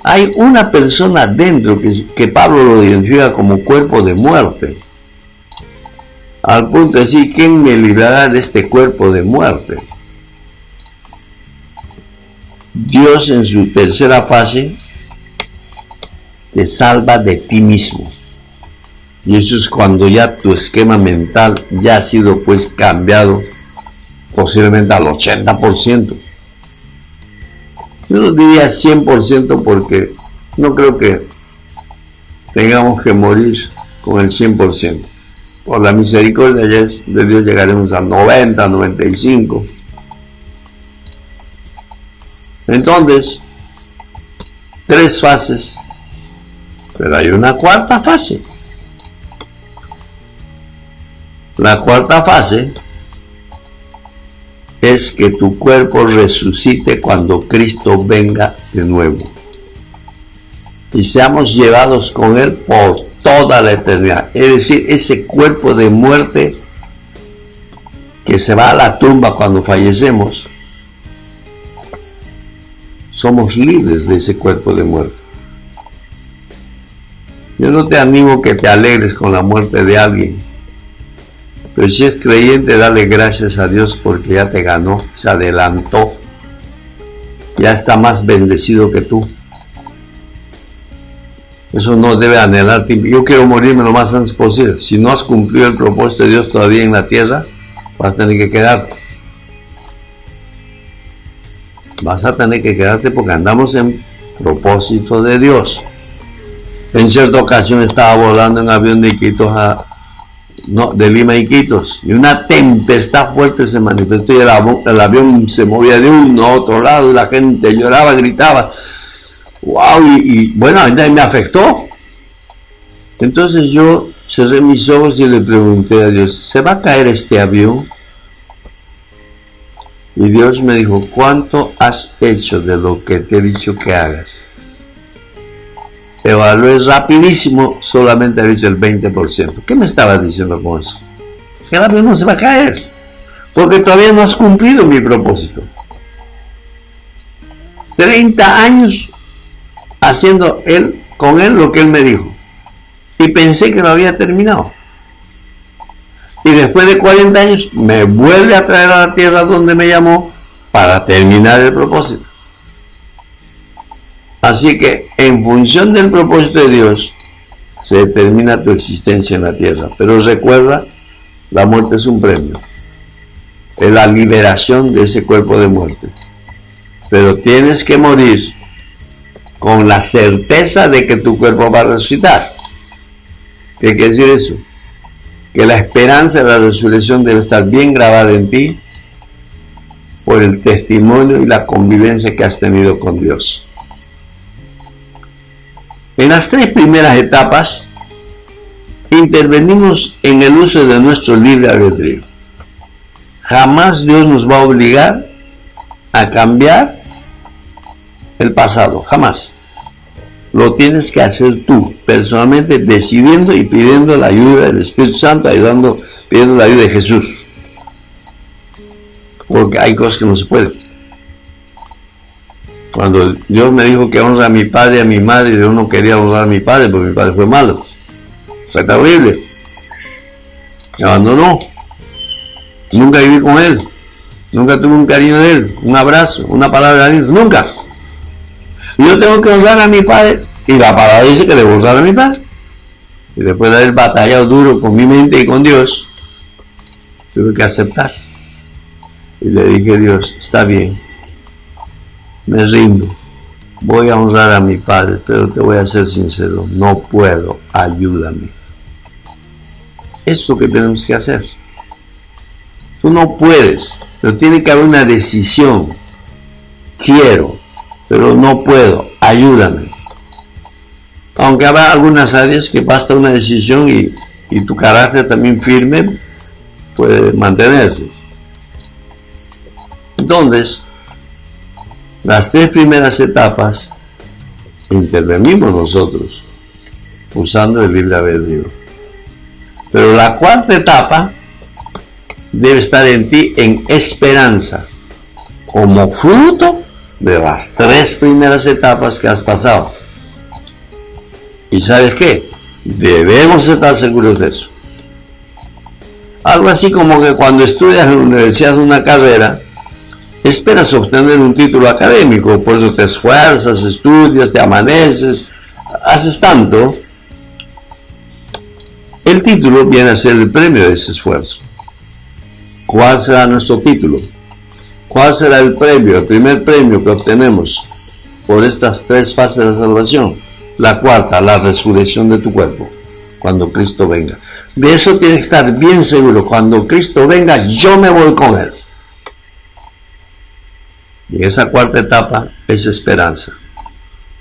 Hay una persona dentro que Pablo lo identifica como cuerpo de muerte. Al punto de decir, ¿quién me librará de este cuerpo de muerte? Dios en su tercera fase te salva de ti mismo. Y eso es cuando ya tu esquema mental ya ha sido pues cambiado posiblemente al 80%. Yo no diría 100% porque no creo que tengamos que morir con el 100%. Por la misericordia de Dios llegaremos al 90, 95. Entonces, 3 fases, pero hay una cuarta fase. La cuarta fase es que tu cuerpo resucite cuando Cristo venga de nuevo y seamos llevados con Él por toda la eternidad. Es decir, ese cuerpo de muerte que se va a la tumba cuando fallecemos, somos libres de ese cuerpo de muerte. Yo no te animo que te alegres con la muerte de alguien, pero si es creyente, dale gracias a Dios porque ya te ganó, se adelantó, ya está más bendecido que tú. Eso no debe anhelarte. Yo quiero morirme lo más antes posible. Si no has cumplido el propósito de Dios todavía en la tierra, vas a tener que quedarte. Vas a tener que quedarte porque andamos en propósito de Dios. En cierta ocasión estaba volando en avión de Iquitos de Lima a Iquitos, y una tempestad fuerte se manifestó y el avión se movía de uno a otro lado y la gente lloraba, gritaba. ¡Wow! Y bueno, a mí me afectó. Entonces yo cerré mis ojos y le pregunté a Dios, ¿se va a caer este avión? Y Dios me dijo, ¿cuánto has hecho de lo que te he dicho que hagas? Evalué rapidísimo, solamente había hecho el 20%. ¿Qué me estabas diciendo con eso? Que el avión no se va a caer, porque todavía no has cumplido mi propósito. 30 años haciendo con él lo que él me dijo, y pensé que lo había terminado. Y después de 40 años me vuelve a traer a la tierra donde me llamó para terminar el propósito. Así que en función del propósito de Dios se determina tu existencia en la tierra. Pero recuerda, la muerte es un premio, es la liberación de ese cuerpo de muerte. Pero tienes que morir con la certeza de que tu cuerpo va a resucitar. ¿Qué quiere decir eso? Que la esperanza de la resurrección debe estar bien grabada en ti por el testimonio y la convivencia que has tenido con Dios. En las 3 primeras etapas intervenimos en el uso de nuestro libre albedrío. Jamás Dios nos va a obligar a cambiar el pasado, jamás. Lo tienes que hacer tú, personalmente, decidiendo y pidiendo la ayuda del Espíritu Santo, pidiendo la ayuda de Jesús. Porque hay cosas que no se pueden. Cuando Dios me dijo que honra a mi padre y a mi madre, yo no quería honrar a mi padre porque mi padre fue malo. Fue terrible. Me abandonó. Nunca viví con él. Nunca tuve un cariño de él, un abrazo, una palabra de aliento. Nunca. Yo tengo que honrar a mi padre, y la palabra dice que debo honrar a mi padre. Y después de haber batallado duro con mi mente y con Dios, tuve que aceptar. Y le dije a Dios, está bien, me rindo, voy a honrar a mi padre, pero te voy a ser sincero, no puedo, ayúdame. Eso es lo que tenemos que hacer. Tú no puedes, pero tiene que haber una decisión. Quiero, pero no puedo, ayúdame. Aunque habrá algunas áreas que basta una decisión y tu carácter también firme puede mantenerse. Entonces, las 3 primeras etapas intervenimos nosotros usando el libre albedrío. Pero la 4ª etapa debe estar en ti en esperanza, como fruto de las 3 primeras etapas que has pasado. ¿Y sabes qué? Debemos estar seguros de eso. Algo así como que cuando estudias en la universidad una carrera, esperas obtener un título académico, por eso te esfuerzas, estudias, te amaneces, haces tanto. El título viene a ser el premio de ese esfuerzo. ¿Cuál será nuestro título? ¿Cuál será el premio, el primer premio que obtenemos por estas tres fases de la salvación? La cuarta, la resurrección de tu cuerpo, cuando Cristo venga. De eso tienes que estar bien seguro. Cuando Cristo venga, yo me voy con Él. Y esa cuarta etapa es esperanza.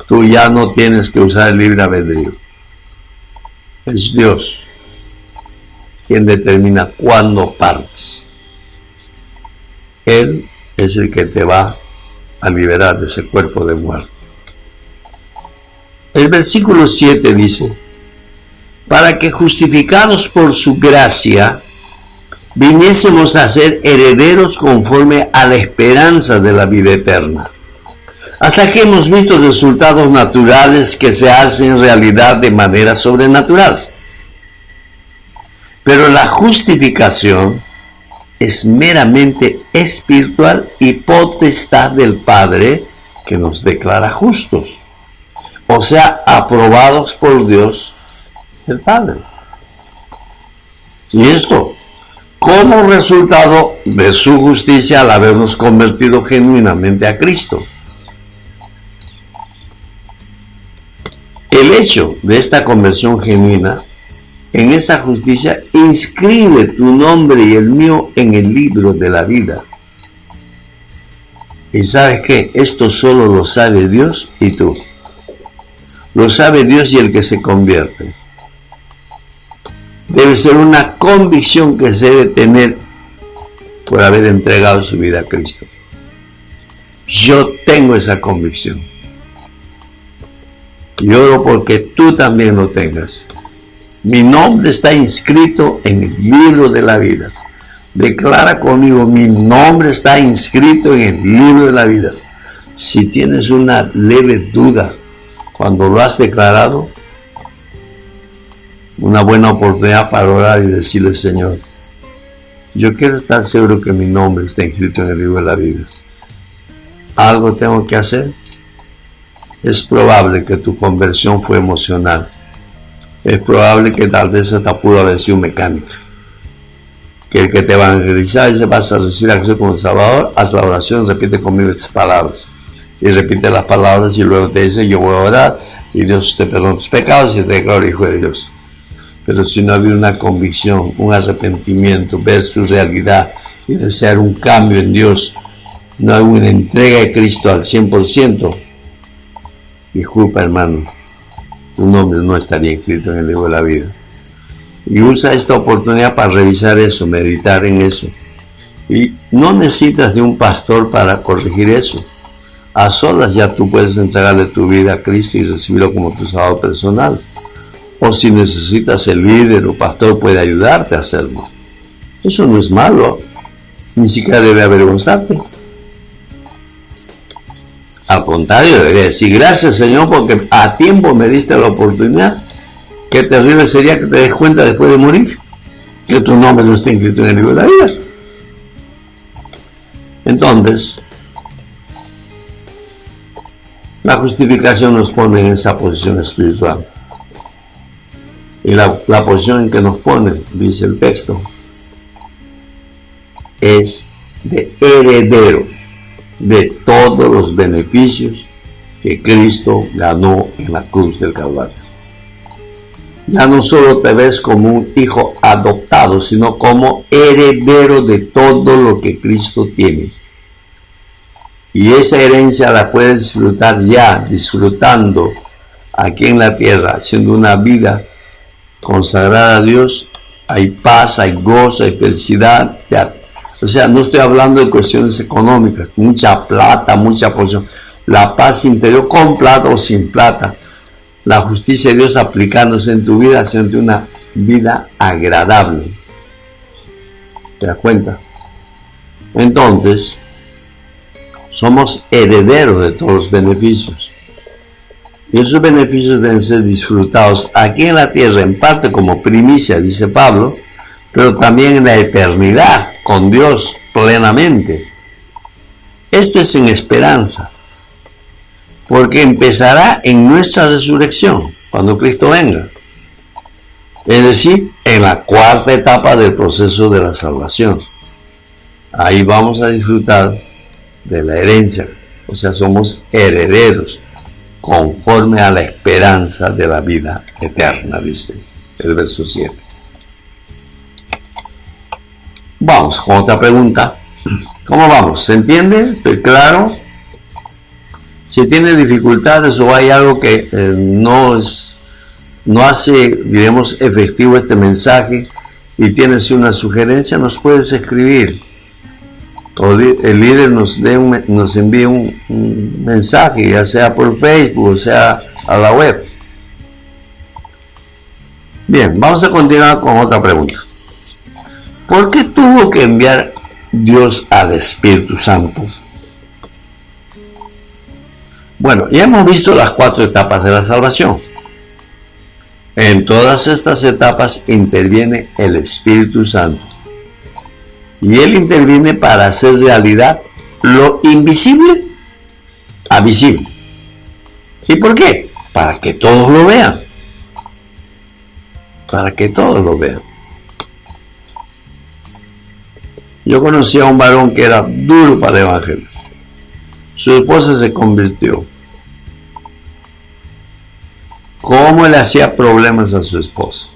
Tú ya no tienes que usar el libre albedrío. Es Dios quien determina cuándo partes. Él es el que te va a liberar de ese cuerpo de muerte. El versículo 7 dice: para que justificados por su gracia viniésemos a ser herederos conforme a la esperanza de la vida eterna. Hasta que hemos visto resultados naturales que se hacen realidad de manera sobrenatural. Pero la justificación es meramente espiritual y potestad del Padre, que nos declara justos, o sea, aprobados por Dios el Padre. Y esto como resultado de su justicia al habernos convertido genuinamente a Cristo. El hecho de esta conversión genuina en esa justicia inscribe tu nombre y el mío en el libro de la vida. Y sabes que esto solo lo sabe Dios y tú. Lo sabe Dios y el que se convierte. Debe ser una convicción que se debe tener por haber entregado su vida a Cristo. Yo tengo esa convicción. Y oro porque tú también lo tengas. Mi nombre está inscrito en el libro de la vida. Declara conmigo: mi nombre está inscrito en el libro de la vida. Si tienes una leve duda cuando lo has declarado, una buena oportunidad para orar y decirle: Señor, yo quiero estar seguro que mi nombre está inscrito en el libro de la vida. ¿Algo tengo que hacer? Es probable que tu conversión fue emocional. Es probable que tal vez hasta pudo haber sido mecánica. Que el que te evangeliza y se vas a recibir a Jesús como Salvador, haz la oración, repite conmigo estas palabras. Y repite las palabras y luego te dice: yo voy a orar y Dios te perdona tus pecados y te declara hijo de Dios. Pero si no ha habido una convicción, un arrepentimiento, ver su realidad y desear un cambio en Dios, no hay una entrega de Cristo al 100%, disculpa, hermano, tu nombre no estaría inscrito en el libro de la vida. Y usa esta oportunidad para revisar eso, meditar en eso. Y no necesitas de un pastor para corregir eso. A solas ya tú puedes entregarle tu vida a Cristo y recibirlo como tu salvador personal. O si necesitas el líder o pastor, puede ayudarte a hacerlo. Eso no es malo, ni siquiera debe avergonzarte. Al contrario, debería decir: gracias, Señor, porque a tiempo me diste la oportunidad. Qué terrible sería que te des cuenta después de morir que tu nombre no está inscrito en el libro de la vida. Entonces, la justificación nos pone en esa posición espiritual. Y la posición en que nos pone, dice el texto, es de herederos de todos los beneficios que Cristo ganó en la cruz del Calvario. Ya no solo te ves como un hijo adoptado, sino como heredero de todo lo que Cristo tiene. Y esa herencia la puedes disfrutar ya, disfrutando aquí en la tierra, haciendo una vida consagrada a Dios. Hay paz, hay gozo, hay felicidad. Ya. O sea, no estoy hablando de cuestiones económicas, mucha plata, mucha posición. La paz interior con plata o sin plata. La justicia de Dios aplicándose en tu vida, haciendo una vida agradable. ¿Te das cuenta? Entonces, somos herederos de todos los beneficios. Y esos beneficios deben ser disfrutados aquí en la tierra, en parte como primicia, dice Pablo, pero también en la eternidad, con Dios plenamente. Esto es en esperanza, porque empezará en nuestra resurrección, cuando Cristo venga. Es decir, en la cuarta etapa del proceso de la salvación. Ahí vamos a disfrutar de la herencia, o sea, somos herederos conforme a la esperanza de la vida eterna, dice el verso 7. Vamos con otra pregunta. ¿Cómo vamos? ¿Se entiende? ¿Estoy claro? Si tiene dificultades o hay algo que no hace, diremos, efectivo este mensaje y tienes una sugerencia, nos puedes escribir. O el líder nos envíe un mensaje, ya sea por Facebook, o sea a la web. Bien, vamos a continuar con otra pregunta. ¿Por qué tuvo que enviar Dios al Espíritu Santo? Bueno, ya hemos visto las 4 etapas de la salvación. En todas estas etapas interviene el Espíritu Santo. Y Él interviene para hacer realidad lo invisible a visible. ¿Y por qué? Para que todos lo vean. Para que todos lo vean. Yo conocí a un varón que era duro para el evangelio. Su esposa se convirtió. ¿Cómo le hacía problemas a su esposa?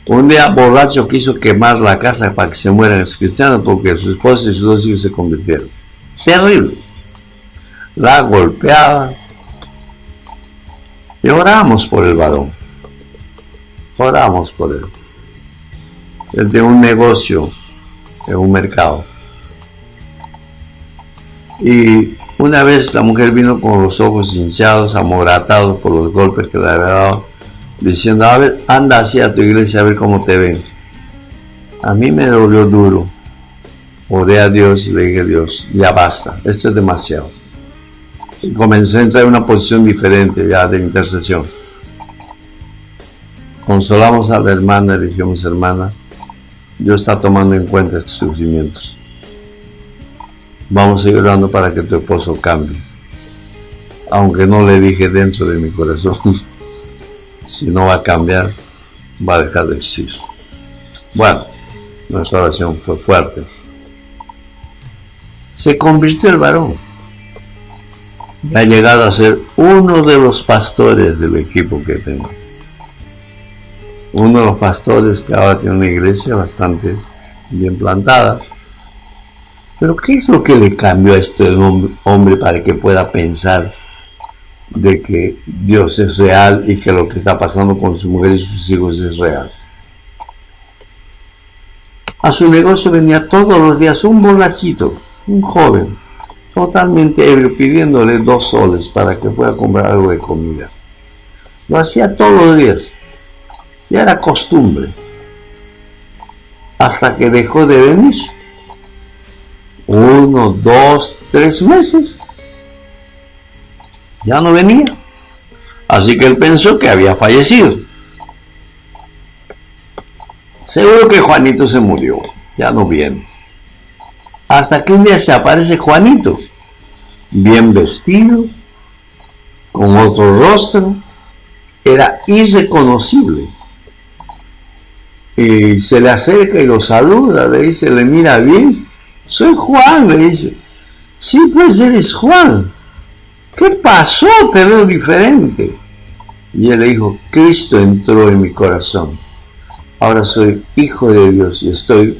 Un día borracho quiso quemar la casa para que se mueran los cristianos porque su esposa y sus 2 hijos se convirtieron. Terrible. La golpeaba. Y oramos por el varón. Oramos por él. Él tiene un negocio en un mercado. Y una vez la mujer vino con los ojos hinchados, amoratados por los golpes que le había dado, diciendo, a ver, anda hacia tu iglesia a ver cómo te ven. A mí me dolió duro. Oré a Dios y le dije a Dios, ya basta, esto es demasiado. Y comencé a entrar en una posición diferente ya de intercesión. Consolamos a la hermana y le dijimos, hermana, Dios está tomando en cuenta estos sufrimientos. Vamos a ir orando para que tu esposo cambie. Aunque no le dije dentro de mi corazón, si no va a cambiar, va a dejar de existir. Bueno, nuestra oración fue fuerte. Se convirtió el varón. Ha llegado a ser uno de los pastores del equipo que tengo. Uno de los pastores que ahora tiene una iglesia bastante bien plantada. Pero ¿qué es lo que le cambió a este hombre para que pueda pensar de que Dios es real y que lo que está pasando con su mujer y sus hijos es real? A su negocio venía todos los días un borrachito, un joven, totalmente ebrio, pidiéndole 2 soles para que pueda comprar algo de comida. Lo hacía todos los días. Ya era costumbre. Hasta que dejó de venir. 1, 2, 3 meses. Ya no venía. Así que él pensó que había fallecido. Seguro que Juanito se murió. Ya no viene. Hasta que un día se aparece Juanito. Bien vestido. Con otro rostro. Era irreconocible. Y se le acerca y lo saluda. Le dice, le mira bien. Soy Juan, le dice. Sí, pues eres Juan. ¿Qué pasó? Te veo diferente. Y él le dijo, Cristo entró en mi corazón. Ahora soy hijo de Dios y estoy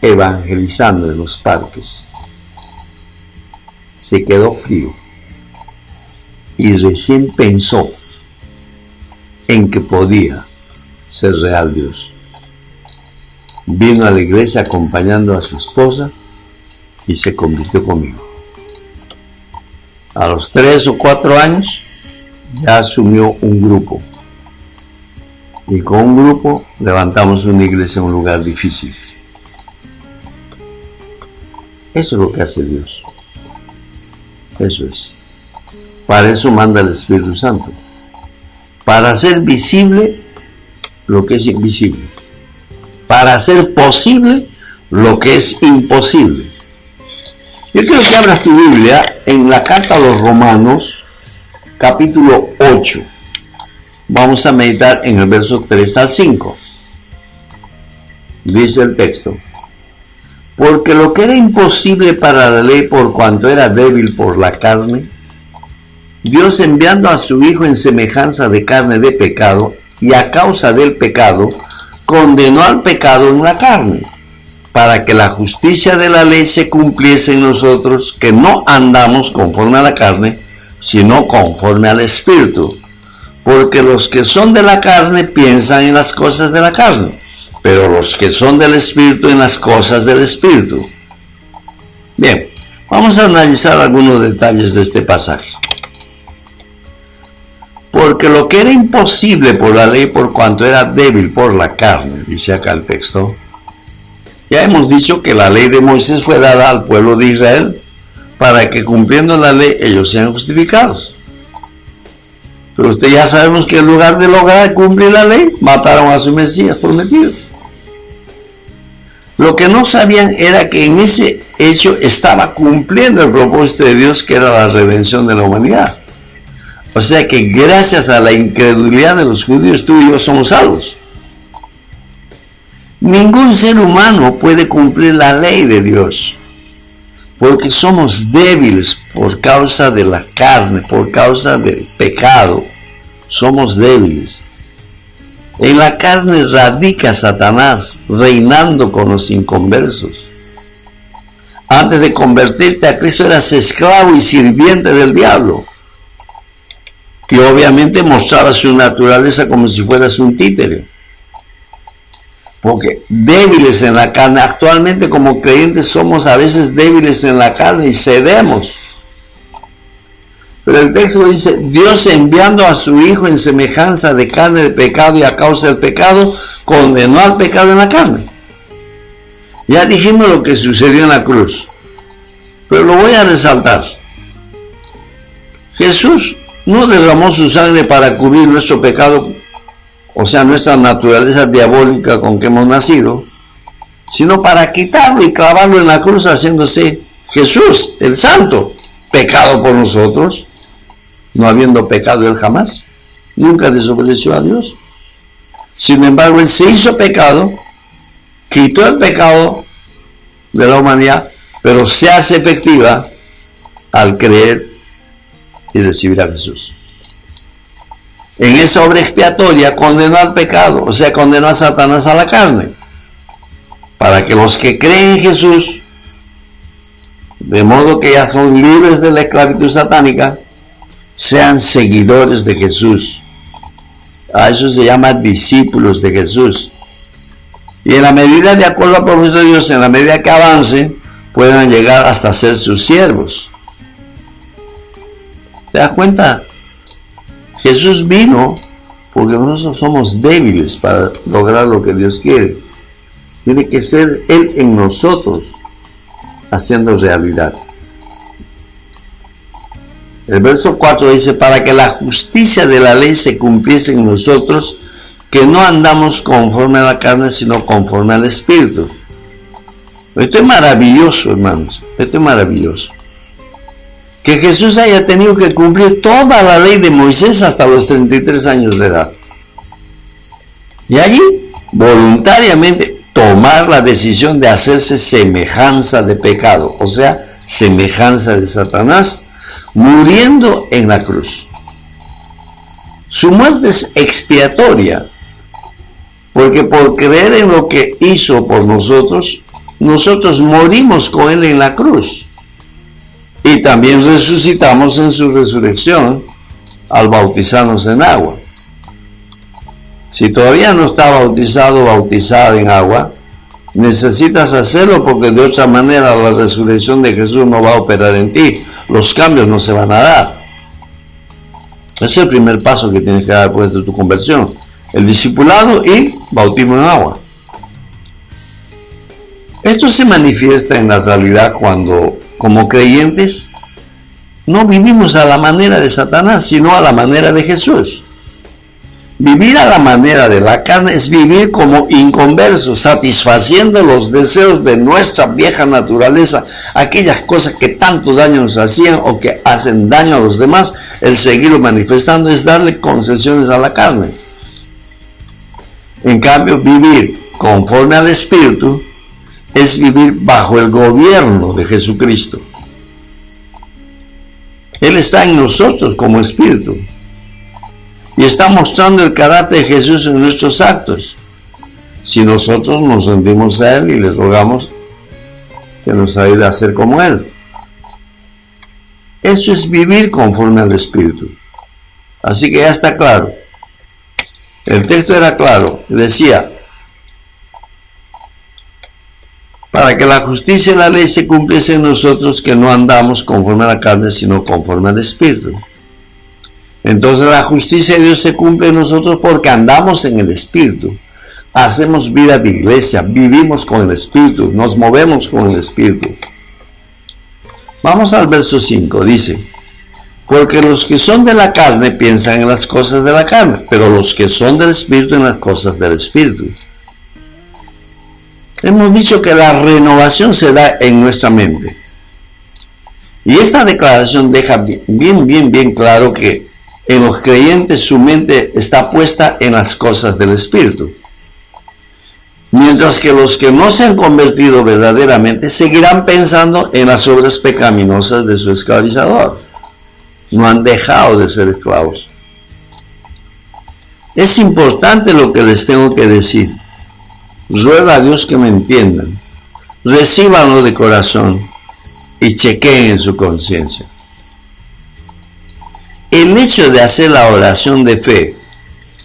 evangelizando en los parques. Se quedó frío. Y recién pensó en que podía ser real Dios. Vino a la iglesia acompañando a su esposa y se convirtió conmigo. A los 3 o 4 años ya asumió un grupo. Y con un grupo levantamos una iglesia en un lugar difícil. Eso es lo que hace Dios. Eso es. Para eso manda el Espíritu Santo. Para hacer visible lo que es invisible. Para hacer posible lo que es imposible. Yo quiero que abras tu Biblia en la carta a los Romanos, capítulo 8. Vamos a meditar en el verso 3 al 5. Dice el texto: porque lo que era imposible para la ley por cuanto era débil por la carne, Dios, enviando a su Hijo en semejanza de carne de pecado, y a causa del pecado, condenó al pecado en la carne, para que la justicia de la ley se cumpliese en nosotros, que no andamos conforme a la carne, sino conforme al Espíritu. Porque los que son de la carne piensan en las cosas de la carne, pero los que son del Espíritu en las cosas del Espíritu. Bien, vamos a analizar algunos detalles de este pasaje. Porque lo que era imposible por la ley por cuanto era débil por la carne, dice acá el texto. Ya hemos dicho que la ley de Moisés fue dada al pueblo de Israel para que cumpliendo la ley ellos sean justificados. Pero usted ya sabemos que en lugar de lograr cumplir la ley, mataron a su Mesías prometido. Lo que no sabían era que en ese hecho estaba cumpliendo el propósito de Dios, que era la redención de la humanidad. O sea que gracias a la incredulidad de los judíos, tú y yo somos salvos. Ningún ser humano puede cumplir la ley de Dios, porque somos débiles por causa de la carne, por causa del pecado. Somos débiles. En la carne radica Satanás, reinando con los inconversos. Antes de convertirte a Cristo eras esclavo y sirviente del diablo. Y obviamente mostraba su naturaleza como si fueras un títere. Porque débiles en la carne, actualmente como creyentes somos a veces débiles en la carne y cedemos. Pero el texto dice: Dios, enviando a su Hijo en semejanza de carne de pecado y a causa del pecado, condenó al pecado en la carne. Ya dijimos lo que sucedió en la cruz, pero lo voy a resaltar. Jesús no derramó su sangre para cubrir nuestro pecado, o sea, nuestra naturaleza diabólica con que hemos nacido, sino para quitarlo y clavarlo en la cruz, haciéndose Jesús, el Santo, pecado por nosotros, no habiendo pecado él jamás, nunca desobedeció a Dios. Sin embargo, él se hizo pecado, quitó el pecado de la humanidad, pero se hace efectiva al creer y recibir a Jesús. En esa obra expiatoria condenó al pecado, o sea, condenó a Satanás a la carne, para que los que creen en Jesús, de modo que ya son libres de la esclavitud satánica, sean seguidores de Jesús. A eso se llama discípulos de Jesús. Y en la medida, de acuerdo al propósito de Dios, en la medida que avancen, puedan llegar hasta ser sus siervos. ¿Te das cuenta? Jesús vino porque nosotros somos débiles para lograr lo que Dios quiere. Tiene que ser Él en nosotros, haciendo realidad. El verso 4 dice: para que la justicia de la ley se cumpliese en nosotros, que no andamos conforme a la carne, sino conforme al Espíritu. Esto es maravilloso, hermanos. Esto es maravilloso. Que Jesús haya tenido que cumplir toda la ley de Moisés hasta los 33 años de edad. Y allí, voluntariamente, tomar la decisión de hacerse semejanza de pecado, o sea, semejanza de Satanás, muriendo en la cruz. Su muerte es expiatoria, porque por creer en lo que hizo por nosotros, nosotros morimos con Él en la cruz. Y también resucitamos en su resurrección al bautizarnos en agua. Si todavía no está bautizado o bautizada en agua, necesitas hacerlo, porque de otra manera la resurrección de Jesús no va a operar en ti. Los cambios no se van a dar. Ese es el primer paso que tienes que dar después de tu conversión: el discipulado y bautismo en agua. Esto se manifiesta en la realidad cuando, como creyentes, no vivimos a la manera de Satanás, sino a la manera de Jesús. Vivir a la manera de la carne es vivir como inconversos, satisfaciendo los deseos de nuestra vieja naturaleza, aquellas cosas que tanto daño nos hacían o que hacen daño a los demás. El seguirlo manifestando es darle concesiones a la carne. En cambio, vivir conforme al Espíritu es vivir bajo el gobierno de Jesucristo. Él está en nosotros como Espíritu y está mostrando el carácter de Jesús en nuestros actos. Si nosotros nos rendimos a Él y les rogamos que nos ayude a ser como Él. Eso es vivir conforme al Espíritu. Así que ya está claro. El texto era claro. Decía: para que la justicia y la ley se cumpliesen en nosotros, que no andamos conforme a la carne, sino conforme al Espíritu. Entonces la justicia de Dios se cumple en nosotros porque andamos en el Espíritu. Hacemos vida de iglesia, vivimos con el Espíritu, nos movemos con el Espíritu. Vamos al verso 5, dice: porque los que son de la carne piensan en las cosas de la carne, pero los que son del Espíritu en las cosas del Espíritu. Hemos dicho que la renovación se da en nuestra mente. Y esta declaración deja bien claro que en los creyentes su mente está puesta en las cosas del Espíritu. Mientras que los que no se han convertido verdaderamente seguirán pensando en las obras pecaminosas de su esclavizador. No han dejado de ser esclavos. Es importante lo que les tengo que decir. Ruega a Dios que me entiendan. Recíbanlo de corazón y chequeen en su conciencia. El hecho de hacer la oración de fe,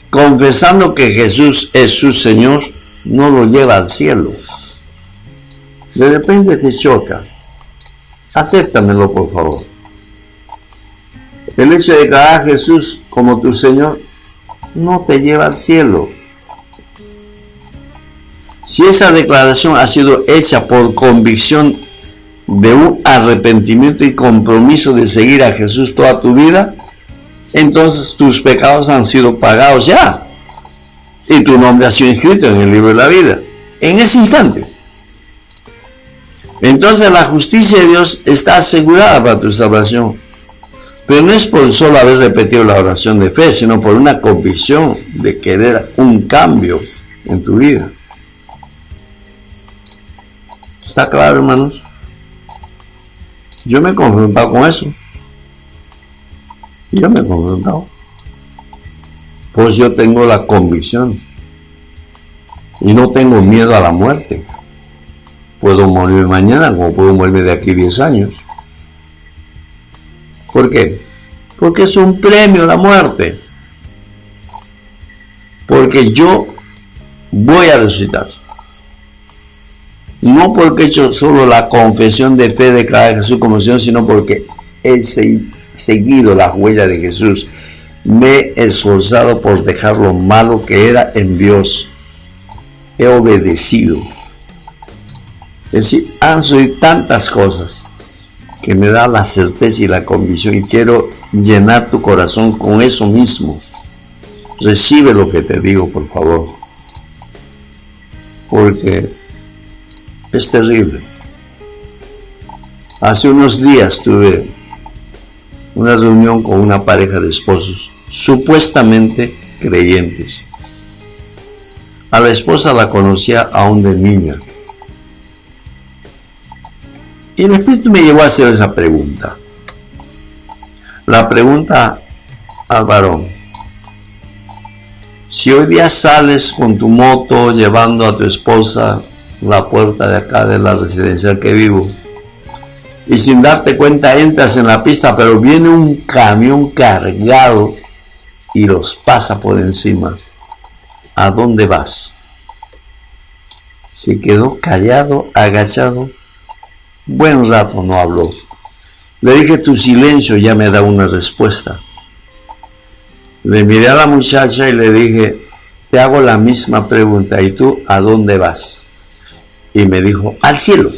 confesando que Jesús es su Señor, no lo lleva al cielo. De repente te choca. Acéptamelo, por favor. El hecho de declarar a Jesús como tu Señor no te lleva al cielo. Si esa declaración ha sido hecha por convicción de un arrepentimiento y compromiso de seguir a Jesús toda tu vida, entonces tus pecados han sido pagados ya y tu nombre ha sido inscrito en el libro de la vida en ese instante. Entonces la justicia de Dios está asegurada para tu salvación, pero no es por solo haber repetido la oración de fe, sino por una convicción de querer un cambio en tu vida. ¿Está claro, hermanos? Yo me he confrontado con eso. Yo me he confrontado. Pues yo tengo la convicción. Y no tengo miedo a la muerte. Puedo morir mañana, como puedo morirme de aquí 10 años. ¿Por qué? Porque es un premio la muerte. Porque yo voy a resucitar. No porque he hecho solo la confesión de fe de declarar a Jesús como Señor, sino porque he seguido las huellas de Jesús. Me he esforzado por dejar lo malo que era en Dios. He obedecido. Es decir, han sucedido tantas cosas que me da la certeza y la convicción, y quiero llenar tu corazón con eso mismo. Recibe lo que te digo, por favor. Porque es terrible. Hace unos días tuve una reunión con una pareja de esposos supuestamente creyentes. A la esposa la conocía aún de niña. Y el Espíritu me llevó a hacer esa pregunta. La pregunta al varón: si hoy día sales con tu moto llevando a tu esposa la puerta de acá de la residencial que vivo, y sin darte cuenta entras en la pista, pero viene un camión cargado y los pasa por encima, ¿a dónde vas? Se quedó callado, agachado. Buen rato no habló. Le dije: tu silencio ya me da una respuesta. Le miré a la muchacha y le dije: te hago la misma pregunta, ¿y tú a dónde vas? Y me dijo: al cielo.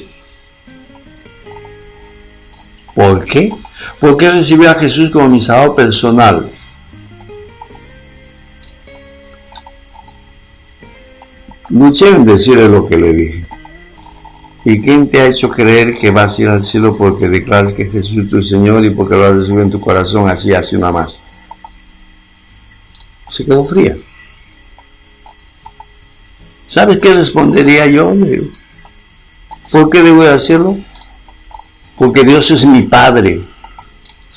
¿Por qué? Porque recibió a Jesús como mi salvador personal. luché en decirle lo que le dije. ¿Y quién te ha hecho creer que vas a ir al cielo porque declaras que Jesús es tu Señor y porque lo has recibido en tu corazón así una más? Se quedó fría. ¿Sabes qué respondería yo? ¿Por qué debo hacerlo? Porque Dios es mi Padre.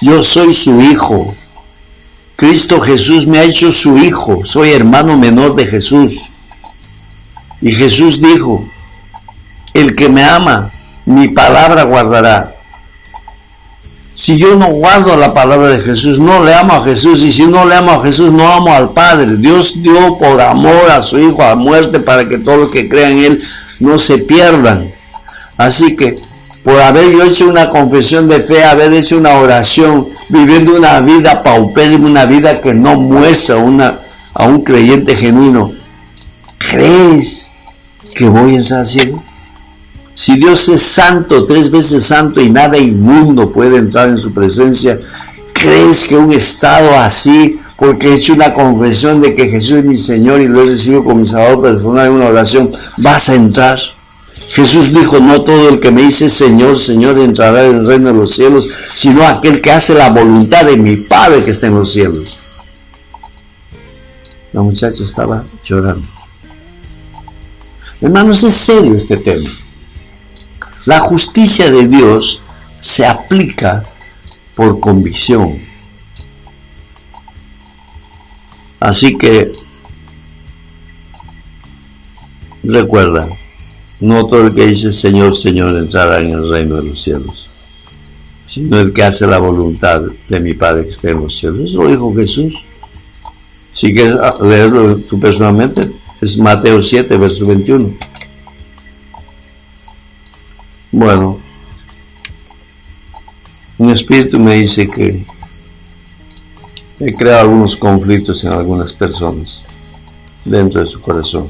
Yo soy su Hijo. Cristo Jesús me ha hecho su Hijo. Soy hermano menor de Jesús. Y Jesús dijo, el que me ama, mi palabra guardará. Si yo no guardo la palabra de Jesús, no le amo a Jesús. Y si no le amo a Jesús, no amo al Padre. Dios dio por amor a su Hijo a muerte para que todos los que crean en Él no se pierdan. Así que, por haber yo hecho una confesión de fe, haber hecho una oración, viviendo una vida paupérrima, una vida que no muestra a un creyente genuino, ¿crees que voy a entrar al cielo? Si Dios es santo, 3 veces santo, y nada inmundo puede entrar en su presencia, ¿crees que un estado así, porque he hecho una confesión de que Jesús es mi Señor y lo he recibido como mi Salvador personal en una oración, vas a entrar? Jesús dijo, no todo el que me dice Señor, Señor entrará en el reino de los cielos, sino aquel que hace la voluntad de mi Padre que está en los cielos. La muchacha estaba llorando. Hermanos, es serio este tema. La justicia de Dios se aplica por convicción. Así que, recuerda, no todo el que dice Señor, Señor entrará en el reino de los cielos, sino el que hace la voluntad de mi Padre que está en los cielos. Eso lo dijo Jesús. Si quieres leerlo tú personalmente, es Mateo 7, verso 21. Bueno, mi espíritu me dice que he creado algunos conflictos en algunas personas dentro de su corazón.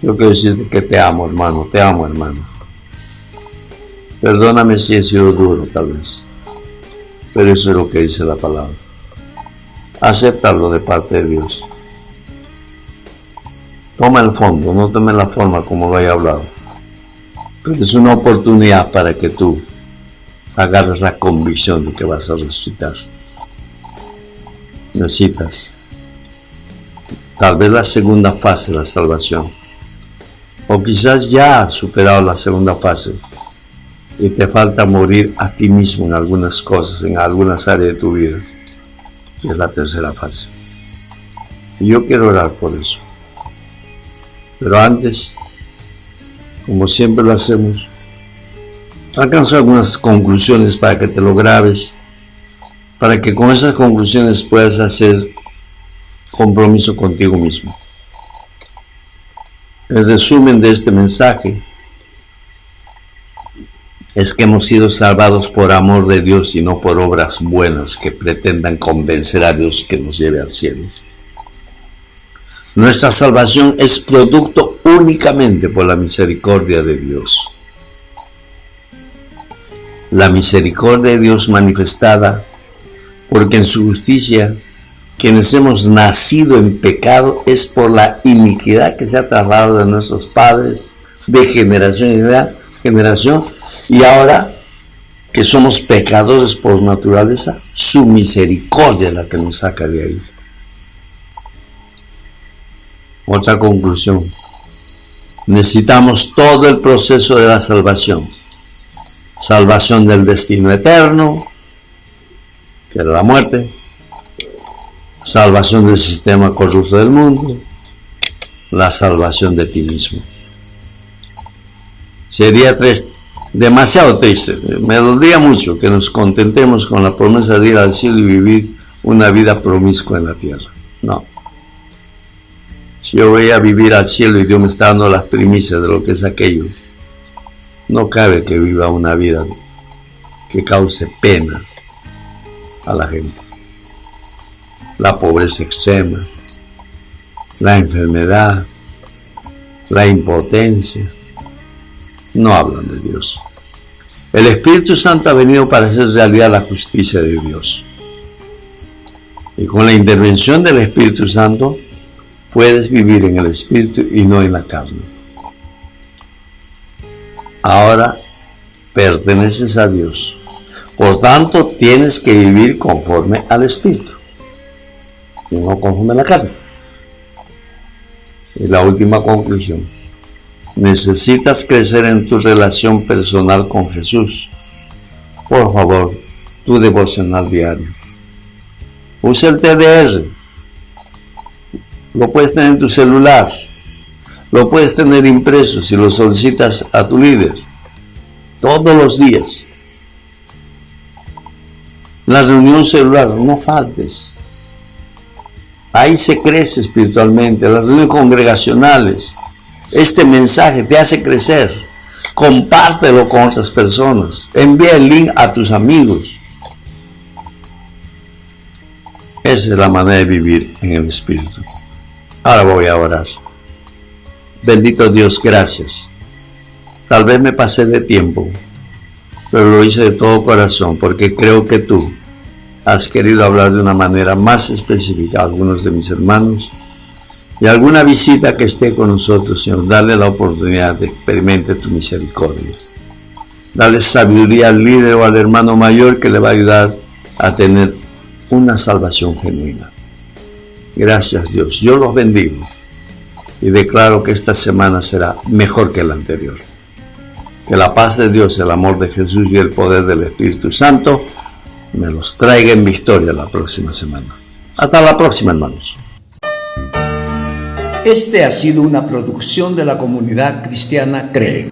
Yo quiero decirte que te amo, hermano, te amo, hermano. Perdóname si he sido duro, tal vez, pero eso es lo que dice la palabra. Acéptalo de parte de Dios. Toma el fondo, no tome la forma como lo haya hablado. Pero es una oportunidad para que tú agarres la convicción de que vas a resucitar. Necesitas tal vez la segunda fase de la salvación. O quizás ya has superado la segunda fase y te falta morir a ti mismo en algunas cosas, en algunas áreas de tu vida. Que es la tercera fase. Y yo quiero orar por eso. Pero antes, como siempre lo hacemos, alcanzo algunas conclusiones para que te lo grabes, para que con esas conclusiones puedas hacer compromiso contigo mismo. El resumen de este mensaje es que hemos sido salvados por amor de Dios y no por obras buenas que pretendan convencer a Dios que nos lleve al cielo. Nuestra salvación es producto únicamente por la misericordia de Dios. La misericordia de Dios manifestada porque en su justicia quienes hemos nacido en pecado es por la iniquidad que se ha trasladado de nuestros padres de generación en generación, y ahora que somos pecadores por naturaleza, su misericordia es la que nos saca de ahí. Otra conclusión: necesitamos todo el proceso de la salvación. Salvación del destino eterno, que era la muerte. Salvación del sistema corrupto del mundo. La salvación de ti mismo. Sería demasiado triste, me dolería mucho que nos contentemos con la promesa de ir al cielo y vivir una vida promiscua en la tierra. No. Si yo voy a vivir al cielo y Dios me está dando las primicias de lo que es aquello, no cabe que viva una vida que cause pena a la gente. La pobreza extrema, la enfermedad, la impotencia, no hablan de Dios. El Espíritu Santo ha venido para hacer realidad la justicia de Dios. Y con la intervención del Espíritu Santo, puedes vivir en el Espíritu y no en la carne. Ahora perteneces a Dios. Por tanto, tienes que vivir conforme al Espíritu y no conforme a la carne. Y la última conclusión. Necesitas crecer en tu relación personal con Jesús. Por favor, tu devocional diario. Usa el TDR. Lo puedes tener en tu celular. Lo puedes tener impreso si lo solicitas a tu líder. Todos los días. La reunión celular, no faltes. Ahí se crece espiritualmente. Las reuniones congregacionales. Este mensaje te hace crecer. Compártelo con otras personas. Envía el link a tus amigos. Esa es la manera de vivir en el Espíritu. Ahora voy a orar. Bendito Dios, gracias. Tal vez me pasé de tiempo, pero lo hice de todo corazón porque creo que tú has querido hablar de una manera más específica a algunos de mis hermanos y alguna visita que esté con nosotros, Señor, dale la oportunidad de que experimente tu misericordia. Dale sabiduría al líder o al hermano mayor que le va a ayudar a tener una salvación genuina. Gracias, Dios. Yo los bendigo y declaro que esta semana será mejor que la anterior. Que la paz de Dios, el amor de Jesús y el poder del Espíritu Santo me los traiga en victoria la próxima semana. Hasta la próxima, hermanos. Este ha sido una producción de la comunidad cristiana CREE.